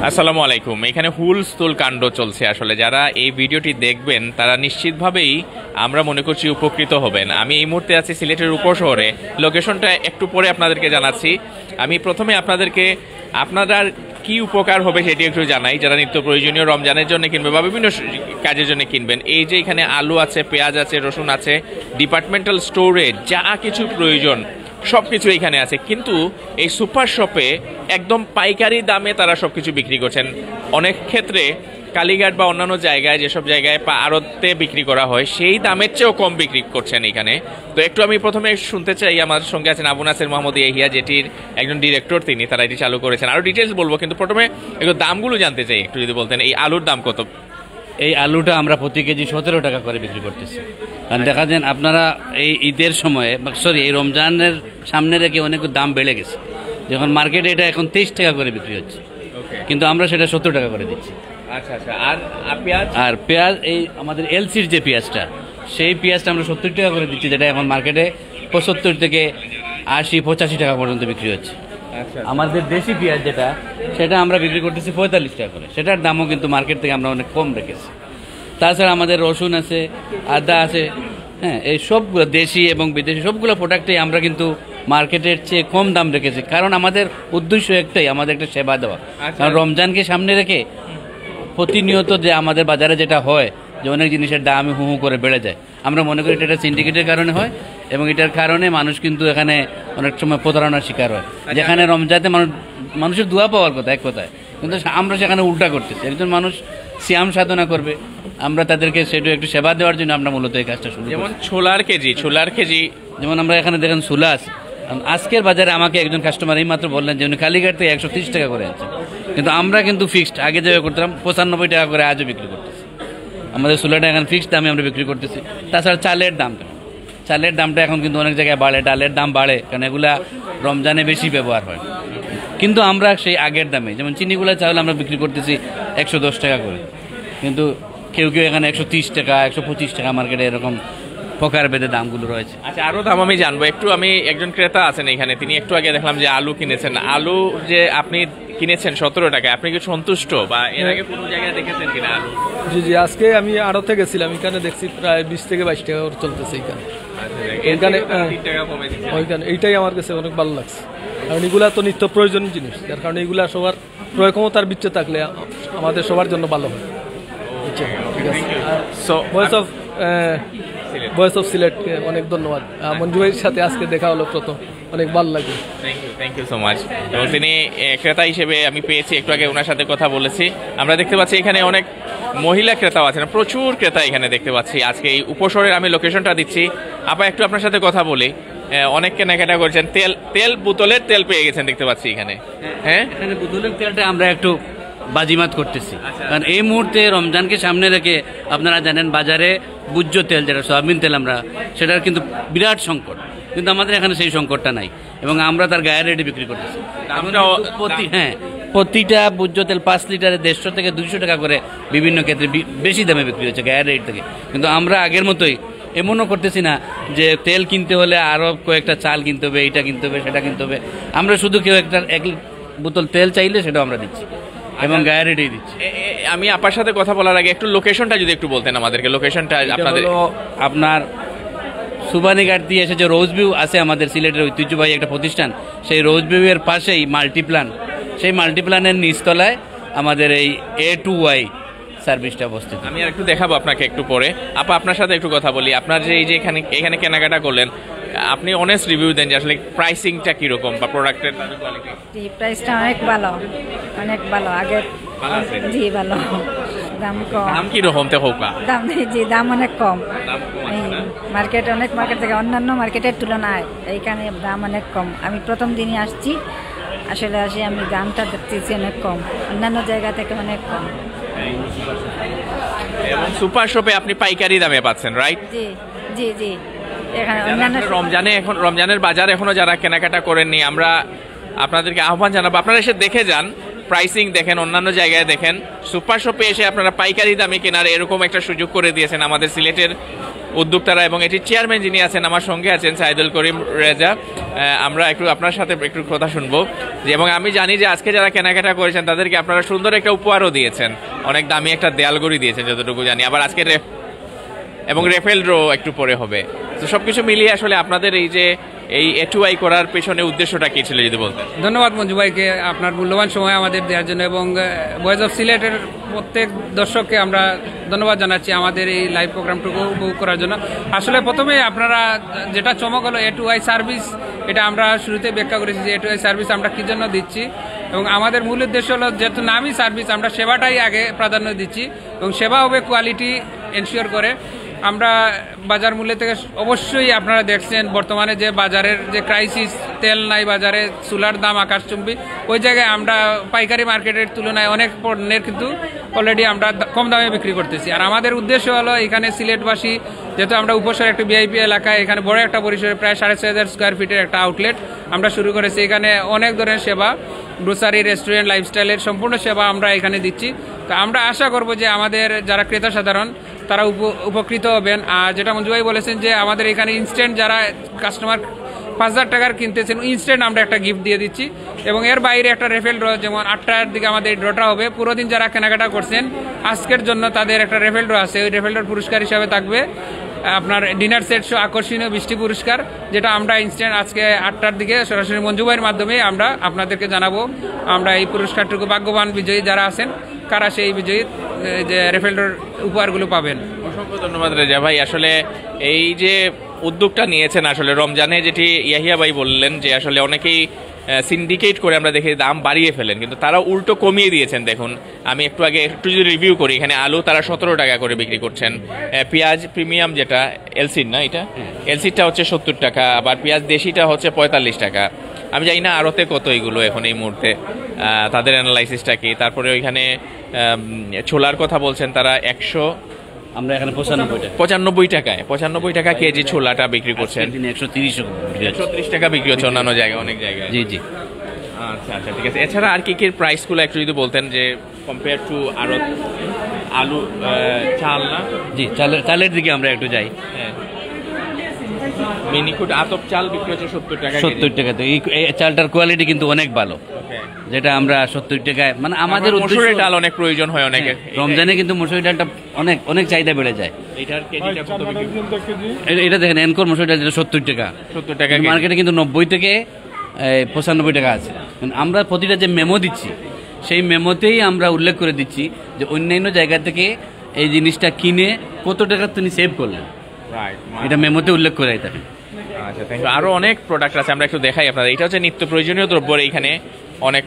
আসসালামু আলাইকুম। এখানে হুলস্থুল কাণ্ড চলছে। আসলে যারা এই ভিডিওটি দেখবেন তারা নিশ্চিতভাবেই আমরা মনে করছি উপকৃত হবেন। আমি এই মুহূর্তে আছি সিলেটের উপশহরে। লোকেশনটা একটু পরে আপনাদেরকে জানাচ্ছি। আমি প্রথমে আপনাদেরকে আপনারা কি উপকার হবে সেটি একটু জানাই। যারা নিত্য প্রয়োজনীয় রমজানের জন্য কিনবে বা বিভিন্ন কাজের জন্য কিনবেন, এই যে এখানে আলু আছে, পেঁয়াজ আছে, রসুন আছে, ডিপার্টমেন্টাল স্টোরে যা কিছু প্রয়োজন সব কিছু এখানে আছে। কিন্তু এই সুপার শপে একদম পাইকারি দামে তারা সব কিছু বিক্রি করছেন। অনেক ক্ষেত্রে কালীঘাট বা অন্যান্য জায়গায় যেসব জায়গায় আড়তে বিক্রি করা হয় সেই দামের চেয়েও কম বিক্রি করছেন এখানে। তো একটু আমি প্রথমে শুনতে চাই, আমাদের সঙ্গে আছেন আবু নাসের মোহাম্মদ ইয়াহিয়া, যেটির একজন ডিরেক্টর তিনি, তারা এটি চালু করেছেন। আরও ডিটেলস বলবো, কিন্তু প্রথমে একটু দামগুলো জানতে চাই। একটু যদি বলতেন এই আলুর দাম কত? এই আলুটা আমরা প্রতি কেজি 17 টাকা করে বিক্রি করতেছি। কারণ দেখা যান আপনারা এই ঈদের সময়ে এই রমজানের সামনে রেখে অনেক দাম বেড়ে গেছে। যখন মার্কেটে এটা এখন 23 টাকা করে বিক্রি হচ্ছে, কিন্তু আমরা সেটা 70 টাকা করে দিচ্ছি। আচ্ছা আচ্ছা। আর পেঁয়াজ? আর পেঁয়াজ এই আমাদের এলসির যে পেঁয়াজটা, সেই পেঁয়াজটা আমরা 70 টাকা করে দিচ্ছি, যেটা এখন মার্কেটে 75 থেকে 80-85 টাকা পর্যন্ত বিক্রি হচ্ছে। আমাদের দেশি পেঁয়াজ যেটা, সেটা আমরা বিক্রি করতেছি 45 টাকা করে। সেটার দামও কিন্তু মার্কেট থেকে আমরা অনেক কম রেখেছি। তাছাড়া আমাদের রসুন আছে, আদা আছে, হ্যাঁ, এই সবগুলো দেশি এবং বিদেশি সবগুলো প্রোডাক্টেই আমরা কিন্তু মার্কেটের চেয়ে কম দাম রেখেছি। কারণ আমাদের উদ্দেশ্য একটাই, আমাদের একটা সেবা দেওয়া। কারণ রমজানকে সামনে রেখে প্রতিনিয়ত যে আমাদের বাজারে যেটা হয় যে অনেক জিনিসের দাম হু হু করে বেড়ে যায়, আমরা মনে করি এটা সিন্ডিকেটের কারণে হয়, এবং এটার কারণে মানুষ কিন্তু এখানে অনেক সময় প্রতারণার শিকার হয়। যেখানে রমজাতে মানুষের দোয়া পাওয়ার কথা এক কথায়, কিন্তু আমরা সেখানে উল্টা করতেছি। একজন মানুষ সিয়াম সাধনা করবে, আমরা তাদেরকে সেটা একটু সেবা দেওয়ার জন্য আমরা মূলত এই কাজটা শুরু করি। যেমন ছোলার কেজি যেমন আমরা এখানে দেখেন ছোলা আছে। আজকের বাজারে আমাকে একজন কাস্টমার এই মাত্র বললেন যে উনি কালীঘাট থেকে 130 টাকা করে আনছেন, কিন্তু আমরা কিন্তু ফিক্সড আগে যেভাবে করতাম 95 টাকা করে আজও বিক্রি করতেছি। আমাদের ছোলাটা এখন ফিক্সড দামে আমরা বিক্রি করতেছি। তাছাড়া চালের দামটা এখন কিন্তু অনেক জায়গায় বাড়ে, ডালের দাম বাড়ে, কারণ এগুলা রমজানে বেশি ব্যবহার হয়। কিন্তু আমরা সেই আগের দামে, যেমন চিনিগুলা চাউল আমরা বিক্রি করতেছি 110 টাকা করে, কিন্তু কেউ এখানে 130 টাকা 125 টাকা মার্কেটে এরকম প্রকার ভেদে দামগুলো রয়েছে। আচ্ছা, আরো দাম আমি জানবো একটু। আমি একজন ক্রেতা আছেন এখানে, তিনি একটু আগে দেখলাম যে আলু কিনেছেন। আলু যে আপনি কিনেছেন 17 টাকায়, আপনি কি সন্তুষ্ট বা এর আগে কোনো জায়গায় দেখেছেন কিনা আলু? জি জি, আজকে আমি আড়তে গেছিলাম, এখানে দেখছি প্রায় 20 থেকে 22 টাকা করে চলতেছে এখানে। ওইখানে এইটাই আমার কাছে অনেক ভালো লাগছে, কারণ এগুলা তো নিত্য প্রয়োজনীয় জিনিস, যার কারণে এগুলা সবার ক্রয় ক্ষমতার বিচ্ছে থাকলে আমাদের সবার জন্য ভালো হয়। ঠিক আছে। ভয়েস অফ সিলেটকে অনেক ধন্যবাদ। মঞ্জু ভাইয়ের সাথে আজকে দেখা হলো প্রথম, অনেক ভালো লাগে। Thank you so much. এবং তিনি ক্রেতা হিসেবে আমি পেয়েছি, একটু আগে ওনার সাথে কথা বলেছি। আমরা দেখতে পাচ্ছি এখানে অনেক মহিলা ক্রেতাও আছেন, প্রচুর ক্রেতা এখানে দেখতে পাচ্ছি। আজকে এই উপশহরের আমি লোকেশনটা দিচ্ছি। আপা একটু আপনার সাথে কথা বলি। অনেক কেনাকাটা করছেন, তেল বোতলের তেল পেয়ে গেছেন দেখতে পাচ্ছি এখানে। হ্যাঁ, এখানে বোতলের তেলটা আমরা একটু বাজিমাত করতেছি, কারণ এই মুহূর্তে রমজানকে সামনে রেখে আপনারা জানেন বাজারে ভোজ্য তেল, যেটা সয়াবিন তেল, আমরা সেটার কিন্তু বিরাট সংকট, কিন্তু আমাদের এখানে সেই সংকটটা নাই, এবং আমরা তার গায়ের রেটে বিক্রি করতেছি। প্রতিটা ভোজ্য তেল 5 লিটারে 150 থেকে 200 টাকা করে বিভিন্ন ক্ষেত্রে বেশি দামে বিক্রি হচ্ছে গায়ের রেট থেকে। কিন্তু আমরা আগের মতোই এমনও করতেছি না যে তেল কিনতে হলে আরও কয়েকটা চাল কিনতে হবে, এইটা কিনতে হবে, সেটা কিনতে হবে। আমরা শুধু কেউ একটা 1 বোতল তেল চাইলে সেটাও আমরা দিচ্ছি এবং গায়ের রেটেই দিচ্ছি। আমি আপার সাথে কথা বলার আগে একটু লোকেশনটা যদি একটু বলতেন আমাদেরকে। লোকেশনটা আপনার সুবানীঘাট দিয়ে এসে যে রোজ ভিউ আছে, আমাদের সিলেটের ঐতিহ্যবাহী একটা প্রতিষ্ঠান, সেই রোজ ভিউ এর পাশেই মাল্টিপ্লান, সেই মাল্টিপ্লানের নিচতলায় আমাদের এই A2Y সার্ভিসটা অবস্থিত। আমি আর একটু দেখাবো আপনাকে একটু পরে। আপা আপনার সাথে একটু কথা বলি। আপনার যে এই যে এখানে কেনাকাটা করলেন, আপনি অনেস্ট রিভিউ দেন যে আসলে প্রাইসিংটা কিরকম বা প্রোডাক্টের কোয়ালিটি? জি, প্রাইসটা অনেক ভালো, অনেক ভালো। আগে জি ভালো, দাম কম। দাম কিরকম তে হোক? দাম অনেক কম। মার্কেট থেকে অন্যান্য মার্কেটের তুলনায় এইখানে দাম অনেক কম। আমি প্রথম দিনই আসছি, আসলে আমি দামটা দেখতেছি অনেক কম, অন্যান্য জায়গা থেকে অনেক কম। এবং সুপার শপে আপনি পাইকারি দামে পাচ্ছেন, রাইট? জি জি জি। এখানে অন্যান্য রমজানের বাজার এখনো যারা কেনাকাটা করেননি, আমরা আপনাদেরকে আহ্বান জানাবো আপনারা এসে দেখে যান, প্রাইসিং দেখেন, অন্যান্য জায়গায় দেখেন। সুপার শপে এসে আপনারা পাইকারি দামে কেনার এরকম একটা সুযোগ করে দিয়েছেন আমাদের সিলেটের উদ্যোক্তারা এবং এটির চেয়ারম্যান যিনি আছেন আমার সঙ্গে আছেন সাইদুল করিম রেজা। আমরা একটু আপনার সাথে একটু কথা শুনবো এবং আমি জানি যে আজকে যারা কেনাকাটা করেছেন তাদেরকে আপনারা সুন্দর একটা উপহারও দিয়েছেন, অনেক দামি একটা দেয়ালগড়ি দিয়েছেন যতটুকু জানি, আবার আজকে এবং রেফেল ড্র একটু পরে হবে। তো সবকিছু মিলিয়ে আসলে আপনাদের এই যে এই A2I করার পেছনে উদ্দেশ্যটা কি ছিল যদি বলতেন? ধন্যবাদ মঞ্জু ভাইকে আপনার মূল্যবান সময় আমাদের দেওয়ার জন্য, এবং ভয়েস অফ সিলেটের প্রত্যেক দর্শককে আমরা ধন্যবাদ জানাচ্ছি আমাদের এই লাইভ প্রোগ্রামটুকু উপভোগ করার জন্য। আসলে প্রথমে আপনারা যেটা চমক হলো A2I সার্ভিস, এটা আমরা শুরুতে ব্যাখ্যা করেছি যে A2I সার্ভিস আমরা কী জন্য দিচ্ছি, এবং আমাদের মূল উদ্দেশ্য হলো যেহেতু নামই সার্ভিস আমরা সেবাটাই আগে প্রাধান্য দিচ্ছি, এবং সেবা হবে কোয়ালিটি এনশিওর করে। আমরা বাজার মূল্য থেকে অবশ্যই আপনারা দেখছেন বর্তমানে যে বাজারের যে ক্রাইসিস, তেল নাই বাজারে, চুলার দাম আকাশচুম্বী, ওই জায়গায় আমরা পাইকারি মার্কেটের তুলনায় অনেক পণ্যের কিন্তু অলরেডি আমরা কম দামে বিক্রি করতেছি। আর আমাদের উদ্দেশ্য হলো এখানে সিলেটবাসী, যেহেতু আমরা উপশহরে একটা VIP এলাকায়, এখানে বড় একটা পরিসরে প্রায় 6,500 স্কোয়ার ফিটের একটা আউটলেট আমরা শুরু করেছি। এখানে অনেক ধরনের সেবা, গ্রোসারি, রেস্টুরেন্ট, লাইফস্টাইলের সম্পূর্ণ সেবা আমরা এখানে দিচ্ছি। তো আমরা আশা করব যে আমাদের যারা ক্রেতা সাধারণ তারা উপকৃত হবেন। আর যেটা মঞ্জু ভাই বলেছেন যে আমাদের এখানে ইনস্ট্যান্ট যারা কাস্টমার 5,000 টাকার কিনতেছেন ইনস্ট্যান্ট আমরা একটা গিফট দিয়ে দিচ্ছি, এবং এর বাইরে একটা রেফেল ড্র, যেমন 8টার দিকে আমাদের এই ড্রটা হবে। পুরো দিন যারা কেনাকাটা করছেন আজকের জন্য তাদের একটা রেফেল ড্র আছে, ওই রেফেল ড্রর পুরস্কার হিসাবে থাকবে আপনার ডিনার সেট সহ আকর্ষণীয় 20টি পুরস্কার, যেটা আমরা ইনস্ট্যান্ট আজকে 8টার দিকে সরাসরি মঞ্জু ভাইয়ের মাধ্যমে আমরা আপনাদেরকে জানাবো। আমরা এই পুরস্কারটুকু ভাগ্যবান বিজয়ী যারা আছেন কারা সেই বিজয়ী যে রেফেল ড্রর উপহারগুলো পাবেন। অসংখ্য ধন্যবাদ রেজা ভাই। আসলে এই যে উদ্যোগটা নিয়েছেন আসলে রমজানে, যেটি ইয়াহিয়া ভাই বললেন যে আসলে অনেকেই সিন্ডিকেট করে আমরা দেখি দাম বাড়িয়ে ফেলেন, কিন্তু তারা উল্টো কমিয়ে দিয়েছেন। দেখুন আমি একটু যদি রিভিউ করি, এখানে আলু তারা 17 টাকা করে বিক্রি করছেন, পেঁয়াজ প্রিমিয়াম যেটা এলসিড না, এটা এলসিডটা হচ্ছে 70 টাকা, আবার পেঁয়াজ দেশিটা হচ্ছে 45 টাকা। আমি জানি না আড়তে কত এগুলো এখন এই মুহূর্তে, তাদের অ্যানালাইসিসটা কি। তারপরে ওইখানে ছোলার কথা বলছেন তারা আমরা এখানে 95 টাকা কেজি ছোলাটা বিক্রি করছেন, 130 টাকা বিক্রি হচ্ছে অন্যান্য জায়গায়, অনেক জায়গায়। জি জি, আচ্ছা আচ্ছা, ঠিক আছে। এছাড়া আর কি কি প্রাইসগুলো একটু যদি বলতেন, যে কম্পেয়ার টু আরো আলু, চাল না? জি, চালের দিকে আমরা একটু যাই। হ্যাঁ, মিনিকুট আতপ চাল বিক্রি হচ্ছে 70 টাকা। 70 টাকা। তো এই চালটার কোয়ালিটি কিন্তু অনেক ভালো, যেটা আমরা 70 টাকায়, মানে আমাদের মসুরের ডাল অনেক প্রয়োজন হয় অনেকে রমজানে, কিন্তু মসুরের ডালটা অনেক অনেক চাহিদা বেড়ে যায়। এটার কেজিটা কত বিক্রি? এটা দেখেন এনকোর মসুর ডাল, যেটা 70 টাকা, মার্কেটে কিন্তু 90 থেকে 95 টাকা আছে। আমরা প্রতিটা যে মেমো দিচ্ছি সেই মেমোতেই আমরা উল্লেখ করে দিচ্ছি যে অন্যান্য জায়গা থেকে এই জিনিসটা কিনে কত টাকা তিনি সেভ করলেন, এটা মেমোতে উল্লেখ করে থাকে। আচ্ছা, থ্যাংক ইউ। আরো অনেক প্রোডাক্ট আছে, আমরা একটু দেখাই আপনাদের। এটা হচ্ছে নিত্য প্রয়োজনীয় দ্রব্য, এইখানে অনেক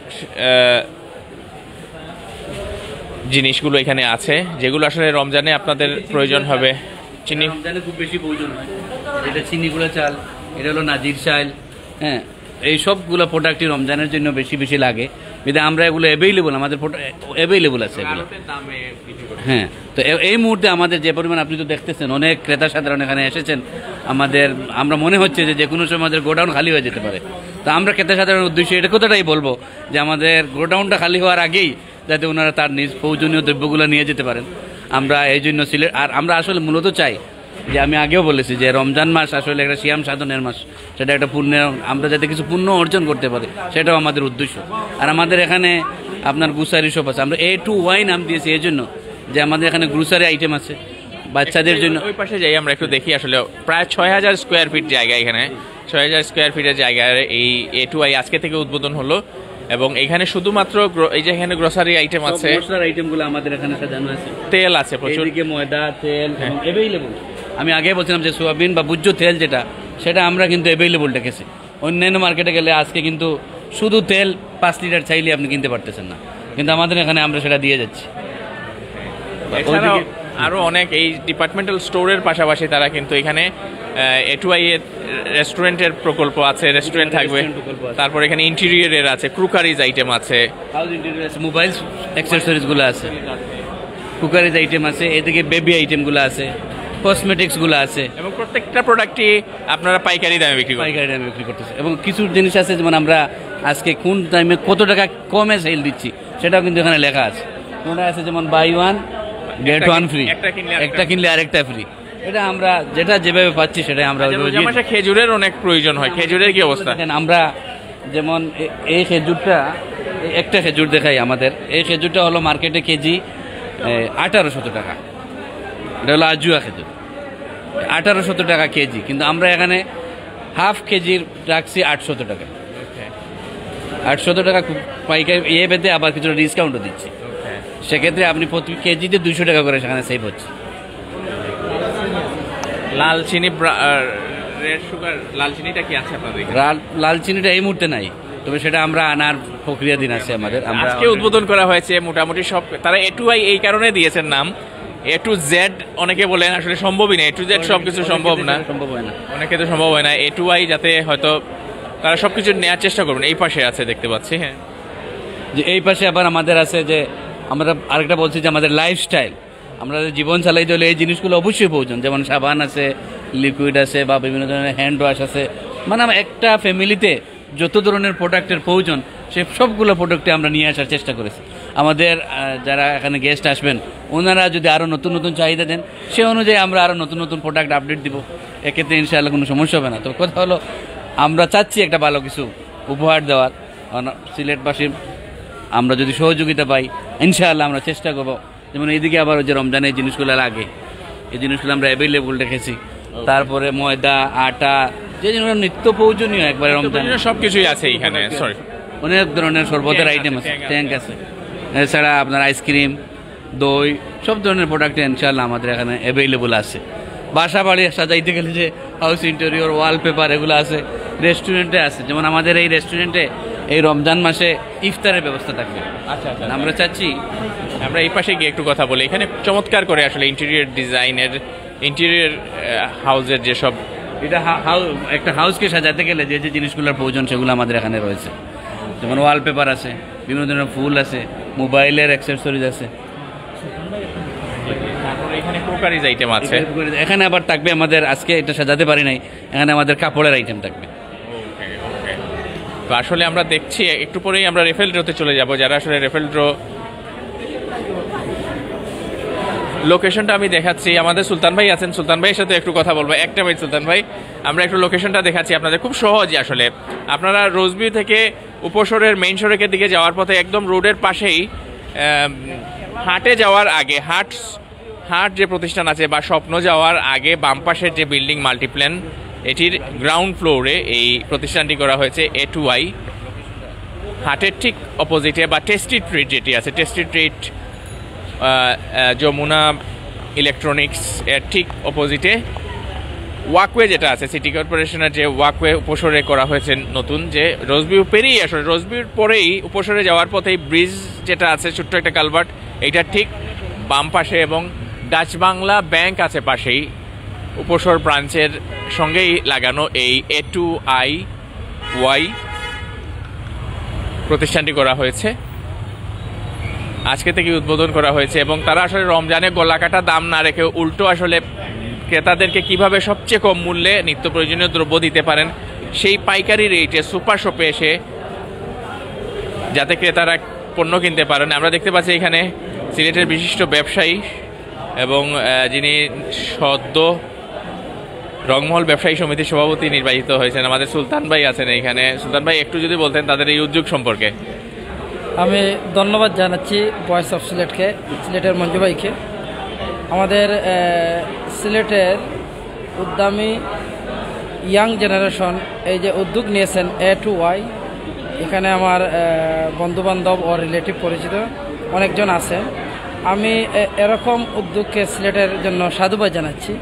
জিনিসগুলো এখানে আছে যেগুলো আসলে রমজানে আপনাদের প্রয়োজন হবে। চিনি রমজানে খুব বেশি প্রয়োজন হয়, এটা চিনিগুলো চাল, এটা হলো নাজির চাল, হ্যাঁ, এই সবগুলো প্রোডাক্টই রমজানের জন্য বেশি বেশি লাগে। কিন্তু আমরা এগুলো অ্যাভেলেবল, আমাদের অ্যাভেলেবল আছে এগুলো। হ্যাঁ, তো এই মুহূর্তে আমাদের যে পরিমাণ, আপনি তো দেখতেছেন অনেক ক্রেতা সাধারণ এখানে এসেছেন, আমরা মনে হচ্ছে যে কোনো সময় আমাদের গোডাউন খালি হয়ে যেতে পারে। তো আমরা ক্রেতা সাধারণের উদ্দেশ্যে এটা কথাটাই বলবো যে আমাদের গোডাউনটা খালি হওয়ার আগেই যাতে ওনারা তার নিজ প্রয়োজনীয় দ্রব্যগুলো নিয়ে যেতে পারেন। আমরা এই জন্য আর আমরা আসলে মূলত চাই যে, আমি আগেও বলেছি যে রমজান মাস আসলে একটা সিয়াম সাধনের মাস, সেটা একটা পুণ্যের, আমরা যাতে কিছু পুণ্য অর্জন করতে পারি সেটাও আমাদের উদ্দেশ্য। আর আমাদের এখানে আপনার গ্রোসারি শপ আছে, আমরা A2Y নাম দিয়েছি এই জন্য যে আমাদের এখানে গ্রোসারি আইটেম আছে বাচ্চাদের জন্য। ওই পাশে যাই আমরা একটু দেখি। আসলে প্রায় 6,000 স্কোয়ার ফিট জায়গা, এখানে 6,000 স্কোয়ার ফিটের জায়গায় এই A2I আজকে থেকে উদ্বোধন হলো, এবং এখানে শুধুমাত্র এই যে এখানে গ্রোসারি আইটেম আছে, মশলার আইটেমগুলো আমাদের এখানে সাজানো আছে, তেল আছে প্রচুর, ময়দা, তেল অ্যাভেলেবল। আমি আগে বলছিলাম যে সোয়াবিন বা ভুজ্য তেল যেটা, সেটা আমরা কিন্তু অ্যাভেলেবল রেখেছি। অন্যান্য মার্কেটে গেলে আজকে কিন্তু শুধু তেল 5 লিটার চাইলে আপনি কিনতে পারতেছেন না, কিন্তু আমাদের এখানে আমরা সেটা দিয়ে যাচ্ছি। এছাড়াও আরো অনেক এই ডিপার্টমেন্টাল স্টোরের পাশাপাশি তারা কিন্তু এখানে A2I এর রেস্টুরেন্টের প্রকল্প আছে, রেস্টুরেন্ট থাকবে। তারপর এখানে ইন্টেরিয়রের আছে, ক্রুকারিজ আইটেম আছে, মোবাইল অ্যাক্সেসরিজগুলো আছে, কুকারিজ আইটেম আছে, এদিকে বেবি আইটেমগুলো আছে, কসমেটিক্সগুলো আছে, এবং প্রত্যেকটা প্রোডাক্টই আপনারা পাইকারি দামে বিক্রি করতেছে। এবং কিছু জিনিস আছে যেমন আমরা আজকে কোন টাইমে কত টাকা কমে সেল দিচ্ছি সেটাও কিন্তু এখানে লেখা আছে। কোনটা আছে যেমন বাই 1 গেট 1 ফ্রি, একটা কিনলে আরেকটা ফ্রি, এটা আমরা যেটা যেভাবে পাচ্ছি সেটাই আমরা রোজা মাসে খেজুরের অনেক প্রয়োজন হয়, খেজুরের কি অবস্থা? দেখেন আমরা যেমন এই খেজুরটা, একটা খেজুর দেখাই আমাদের, এই খেজুরটা হলো মার্কেটে কেজি 1800 টাকা, এটা হলো আজুয়া খেজুর, 1800 টাকা কেজি, কিন্তু আমরা এখানে হাফ কেজির রাখছি 800 টাকা, 800 টাকা পাইকারি বেঁধে আবার কিছুটা ডিসকাউন্টও দিচ্ছি। সেক্ষেত্রে আপনি প্রতি কেজিতে 200 টাকা করে সেখানে সেভ হচ্ছে। লাল চিনি, রেড সুগার, লাল চিনিটা কি আছে আপনাদের? লাল চিনিটা এই মুহূর্তে নাই, তবে সেটা আমরা আনার প্রক্রিয়াধীন আছে আমাদের। আজকে উদ্বোধন করা হয়েছে মোটামুটি সব। তারা A2I এই কারণে দিয়েছেন নাম, A to Z অনেকে বলেন আসলে সম্ভবই না, A to Z সবকিছু সম্ভব না, সম্ভব হয় না, অনেকে তো সম্ভব হয় না। A2I যাতে হয়তো তারা সবকিছু নেওয়ার চেষ্টা করবেন। এই পাশে আছে দেখতে পাচ্ছি, হ্যাঁ, যে এই পাশে আবার আমাদের আছে যে আমরা আরেকটা বলছি যে আমাদের লাইফস্টাইল, আমরা জীবন চালাইতে হলে এই জিনিসগুলো অবশ্যই প্রয়োজন, যেমন সাবান আছে, লিকুইড আছে, বা বিভিন্ন ধরনের হ্যান্ড ওয়াশ আছে, মানে একটা ফ্যামিলিতে যত ধরনের প্রোডাক্টের প্রয়োজন সে সবগুলো প্রোডাক্টে আমরা নিয়ে আসার চেষ্টা করেছি। আমাদের যারা এখানে গেস্ট আসবেন ওনারা যদি আরও নতুন নতুন চাহিদা দেন সে অনুযায়ী আমরা আরও নতুন নতুন প্রোডাক্ট আপডেট দিব, এক্ষেত্রে ইনশাআল্লাহ কোনো সমস্যা হবে না। তো কথা হলো আমরা চাচ্ছি একটা ভালো কিছু উপহার দেওয়ার সিলেটবাসী, আমরা যদি সহযোগিতা পাই ইনশাআল্লাহ আমরা চেষ্টা করবো। যেমন এইদিকে আবার যে রমজানের জিনিসগুলো লাগে এই জিনিসগুলো আমরা অ্যাভেলেবল রেখেছি, তারপরে ময়দা, আটা, যে জিনিসগুলো নিত্য প্রয়োজনীয় একবারে রমজান সবকিছুই আছে এখানে। সরি, অনেক ধরনের শরবতের আইটেম আছে, ট্যাঙ্ক আছে, এছাড়া আপনার আইসক্রিম, দই, সব ধরনের প্রোডাক্ট ইনশাআল্লাহ আমাদের এখানে অ্যাভেলেবল আছে। বাসা বাড়ি সাজাইতে গেলে যে হাউস ইন্টেরিয়র, ওয়ালপেপার এগুলো আছে, রেস্টুরেন্টে আছে, যেমন আমাদের এই রেস্টুরেন্টে এই রমজান মাসে ইফতারের ব্যবস্থা থাকবে। আচ্ছা আচ্ছা, আমরা চাচ্ছি আমরা এই পাশে গিয়ে একটু কথা বলি। এখানে চমৎকার করে আসলে ইন্টেরিয়র ডিজাইনের, ইন্টেরিয়র হাউসের যেসব, এটা একটা হাউসকে সাজাতে গেলে যে যে জিনিসগুলোর প্রয়োজন সেগুলো আমাদের এখানে রয়েছে, যেমন ওয়ালপেপার আছে, বিভিন্ন ধরনের ফুল আছে, মোবাইলের অ্যাক্সেসরিজ আছে, এখানে ক্রোকারিজ আইটেম আছে। এখানে আবার থাকবে আমাদের, আজকে এটা সাজাতে পারি নাই, এখানে আমাদের কাপড়ের আইটেম থাকবে। তো আসলে আমরা দেখছি একটু পরেই আমরা রেফেল ড্রোতে চলে যাব। যারা আসলে রেফেল ড্রো লোকেশনটা আমি দেখাচ্ছি, আমাদের সুলতান ভাই আছেন, সুলতান ভাইয়ের সাথে একটু কথা বলবো। একটা মিনিট সুলতান ভাই, আমরা একটু লোকেশনটা দেখাচ্ছি আপনাদের, খুব সহজই আসলে। আপনারা রোজভিউ থেকে উপশহরের মেইন সড়কের দিকে যাওয়ার পথে একদম রোডের পাশেই হাটে যাওয়ার আগে, হাট যে প্রতিষ্ঠান আছে বা স্বপ্ন যাওয়ার আগে বাম পাশের যে বিল্ডিং মাল্টিপ্ল্যান, এটির গ্রাউন্ড ফ্লোরে এই প্রতিষ্ঠানটি করা হয়েছে A2I। হাটের ঠিক অপোজিটে বা টেস্টি ট্রিট যেটি আছে, টেস্টি ট্রিট যমুনা ইলেকট্রনিক্স এর ঠিক অপোজিটে ওয়াকওয়ে যেটা আছে, সিটি কর্পোরেশনের যে ওয়াকওয়ে উপসরে করা হয়েছে নতুন, যে রোজভিউ পেরিয়ে আসলে রোজভিউর পরেই উপসরে যাওয়ার পথেই ব্রিজ যেটা আছে, ছোট্ট একটা কালভার্ট, এইটা ঠিক বাম পাশে, এবং ডাচ বাংলা ব্যাংক আছে পাশেই। উপসর ব্রাঞ্চের সঙ্গেই লাগানো এই A2I প্রতিষ্ঠানটি করা হয়েছে, আজকে থেকে উদ্বোধন করা হয়েছে। এবং তারা আসলে রমজানে গলাকাটা দাম না রেখে উল্টো আসলে ক্রেতাদেরকে কিভাবে সবচেয়ে কম মূল্যে নিত্য প্রয়োজনীয় দ্রব্য দিতে পারেন সেই পাইকারি রেটে সুপার শপে এসে যাতে ক্রেতারা পণ্য কিনতে পারেন। আমরা দেখতে পাচ্ছি এখানে সিলেটের বিশিষ্ট ব্যবসায়ী এবং যিনি সদ্য রংমহল ব্যবসায়ী সমিতির সভাপতি নির্বাচিত হয়েছেন আমাদের সুলতান ভাই আছেন এখানে। সুলতান ভাই, একটু যদি বলতেন তাদের এই উদ্যোগ সম্পর্কে। আমি ধন্যবাদ জানাচ্ছি ভয়েস অফ সিলেটকে, সিলেটের মঞ্জু ভাইকে। আমাদের সিলেটের উদ্যমী ইয়াং জেনারেশন এই যে উদ্যোগ নিয়েছেন A2I, এখানে আমার বন্ধুবান্ধব ও রিলেটিভ পরিচিত অনেকজন আছে। আমি এরকম উদ্যোগকে সিলেটের জন্য সাধুবাদ জানাচ্ছি।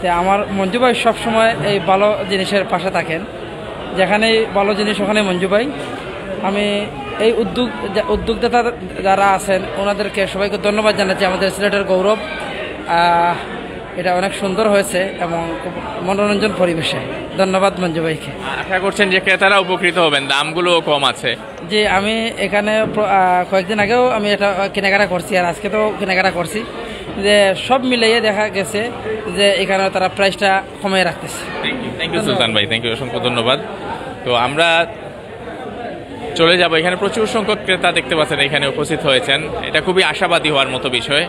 যে আমার মঞ্জু ভাই সবসময় এই ভালো জিনিসের পাশে থাকেন, যেখানেই ভালো জিনিস ওখানে মঞ্জু ভাই। আমি এই উদ্যোগদাতা যারা আছেন ওনাদেরকে সবাইকে ধন্যবাদ জানাচ্ছি। আমাদের সিলেটের গৌরব, এটা অনেক সুন্দর হয়েছে এবং খুব মনোরঞ্জন পরিবেশে। ধন্যবাদ মঞ্জু ভাইকে। আশা করছেন যে ক্রেতারা উপকৃত হবেন, দামগুলোও কম আছে। জি, আমি এখানে কয়েকদিন আগেও আমি এটা কেনাকাটা করছি, আর আজকে তো কেনাকাটা করছি, যে সব মিলিয়ে দেখা গেছে যে এখানে তারা প্রাইসটা কমিয়ে রাখতেছে। থ্যাংক ইউ সুলতান ভাই, থ্যাংক ইউ, অসংখ্য ধন্যবাদ। তো আমরা চলে যাব। এখানে প্রচুর সংখ্যক ক্রেতা দেখতে পাচ্ছেন এখানে উপস্থিত হয়েছেন, এটা খুবই আশাবাদী হওয়ার মতো বিষয়।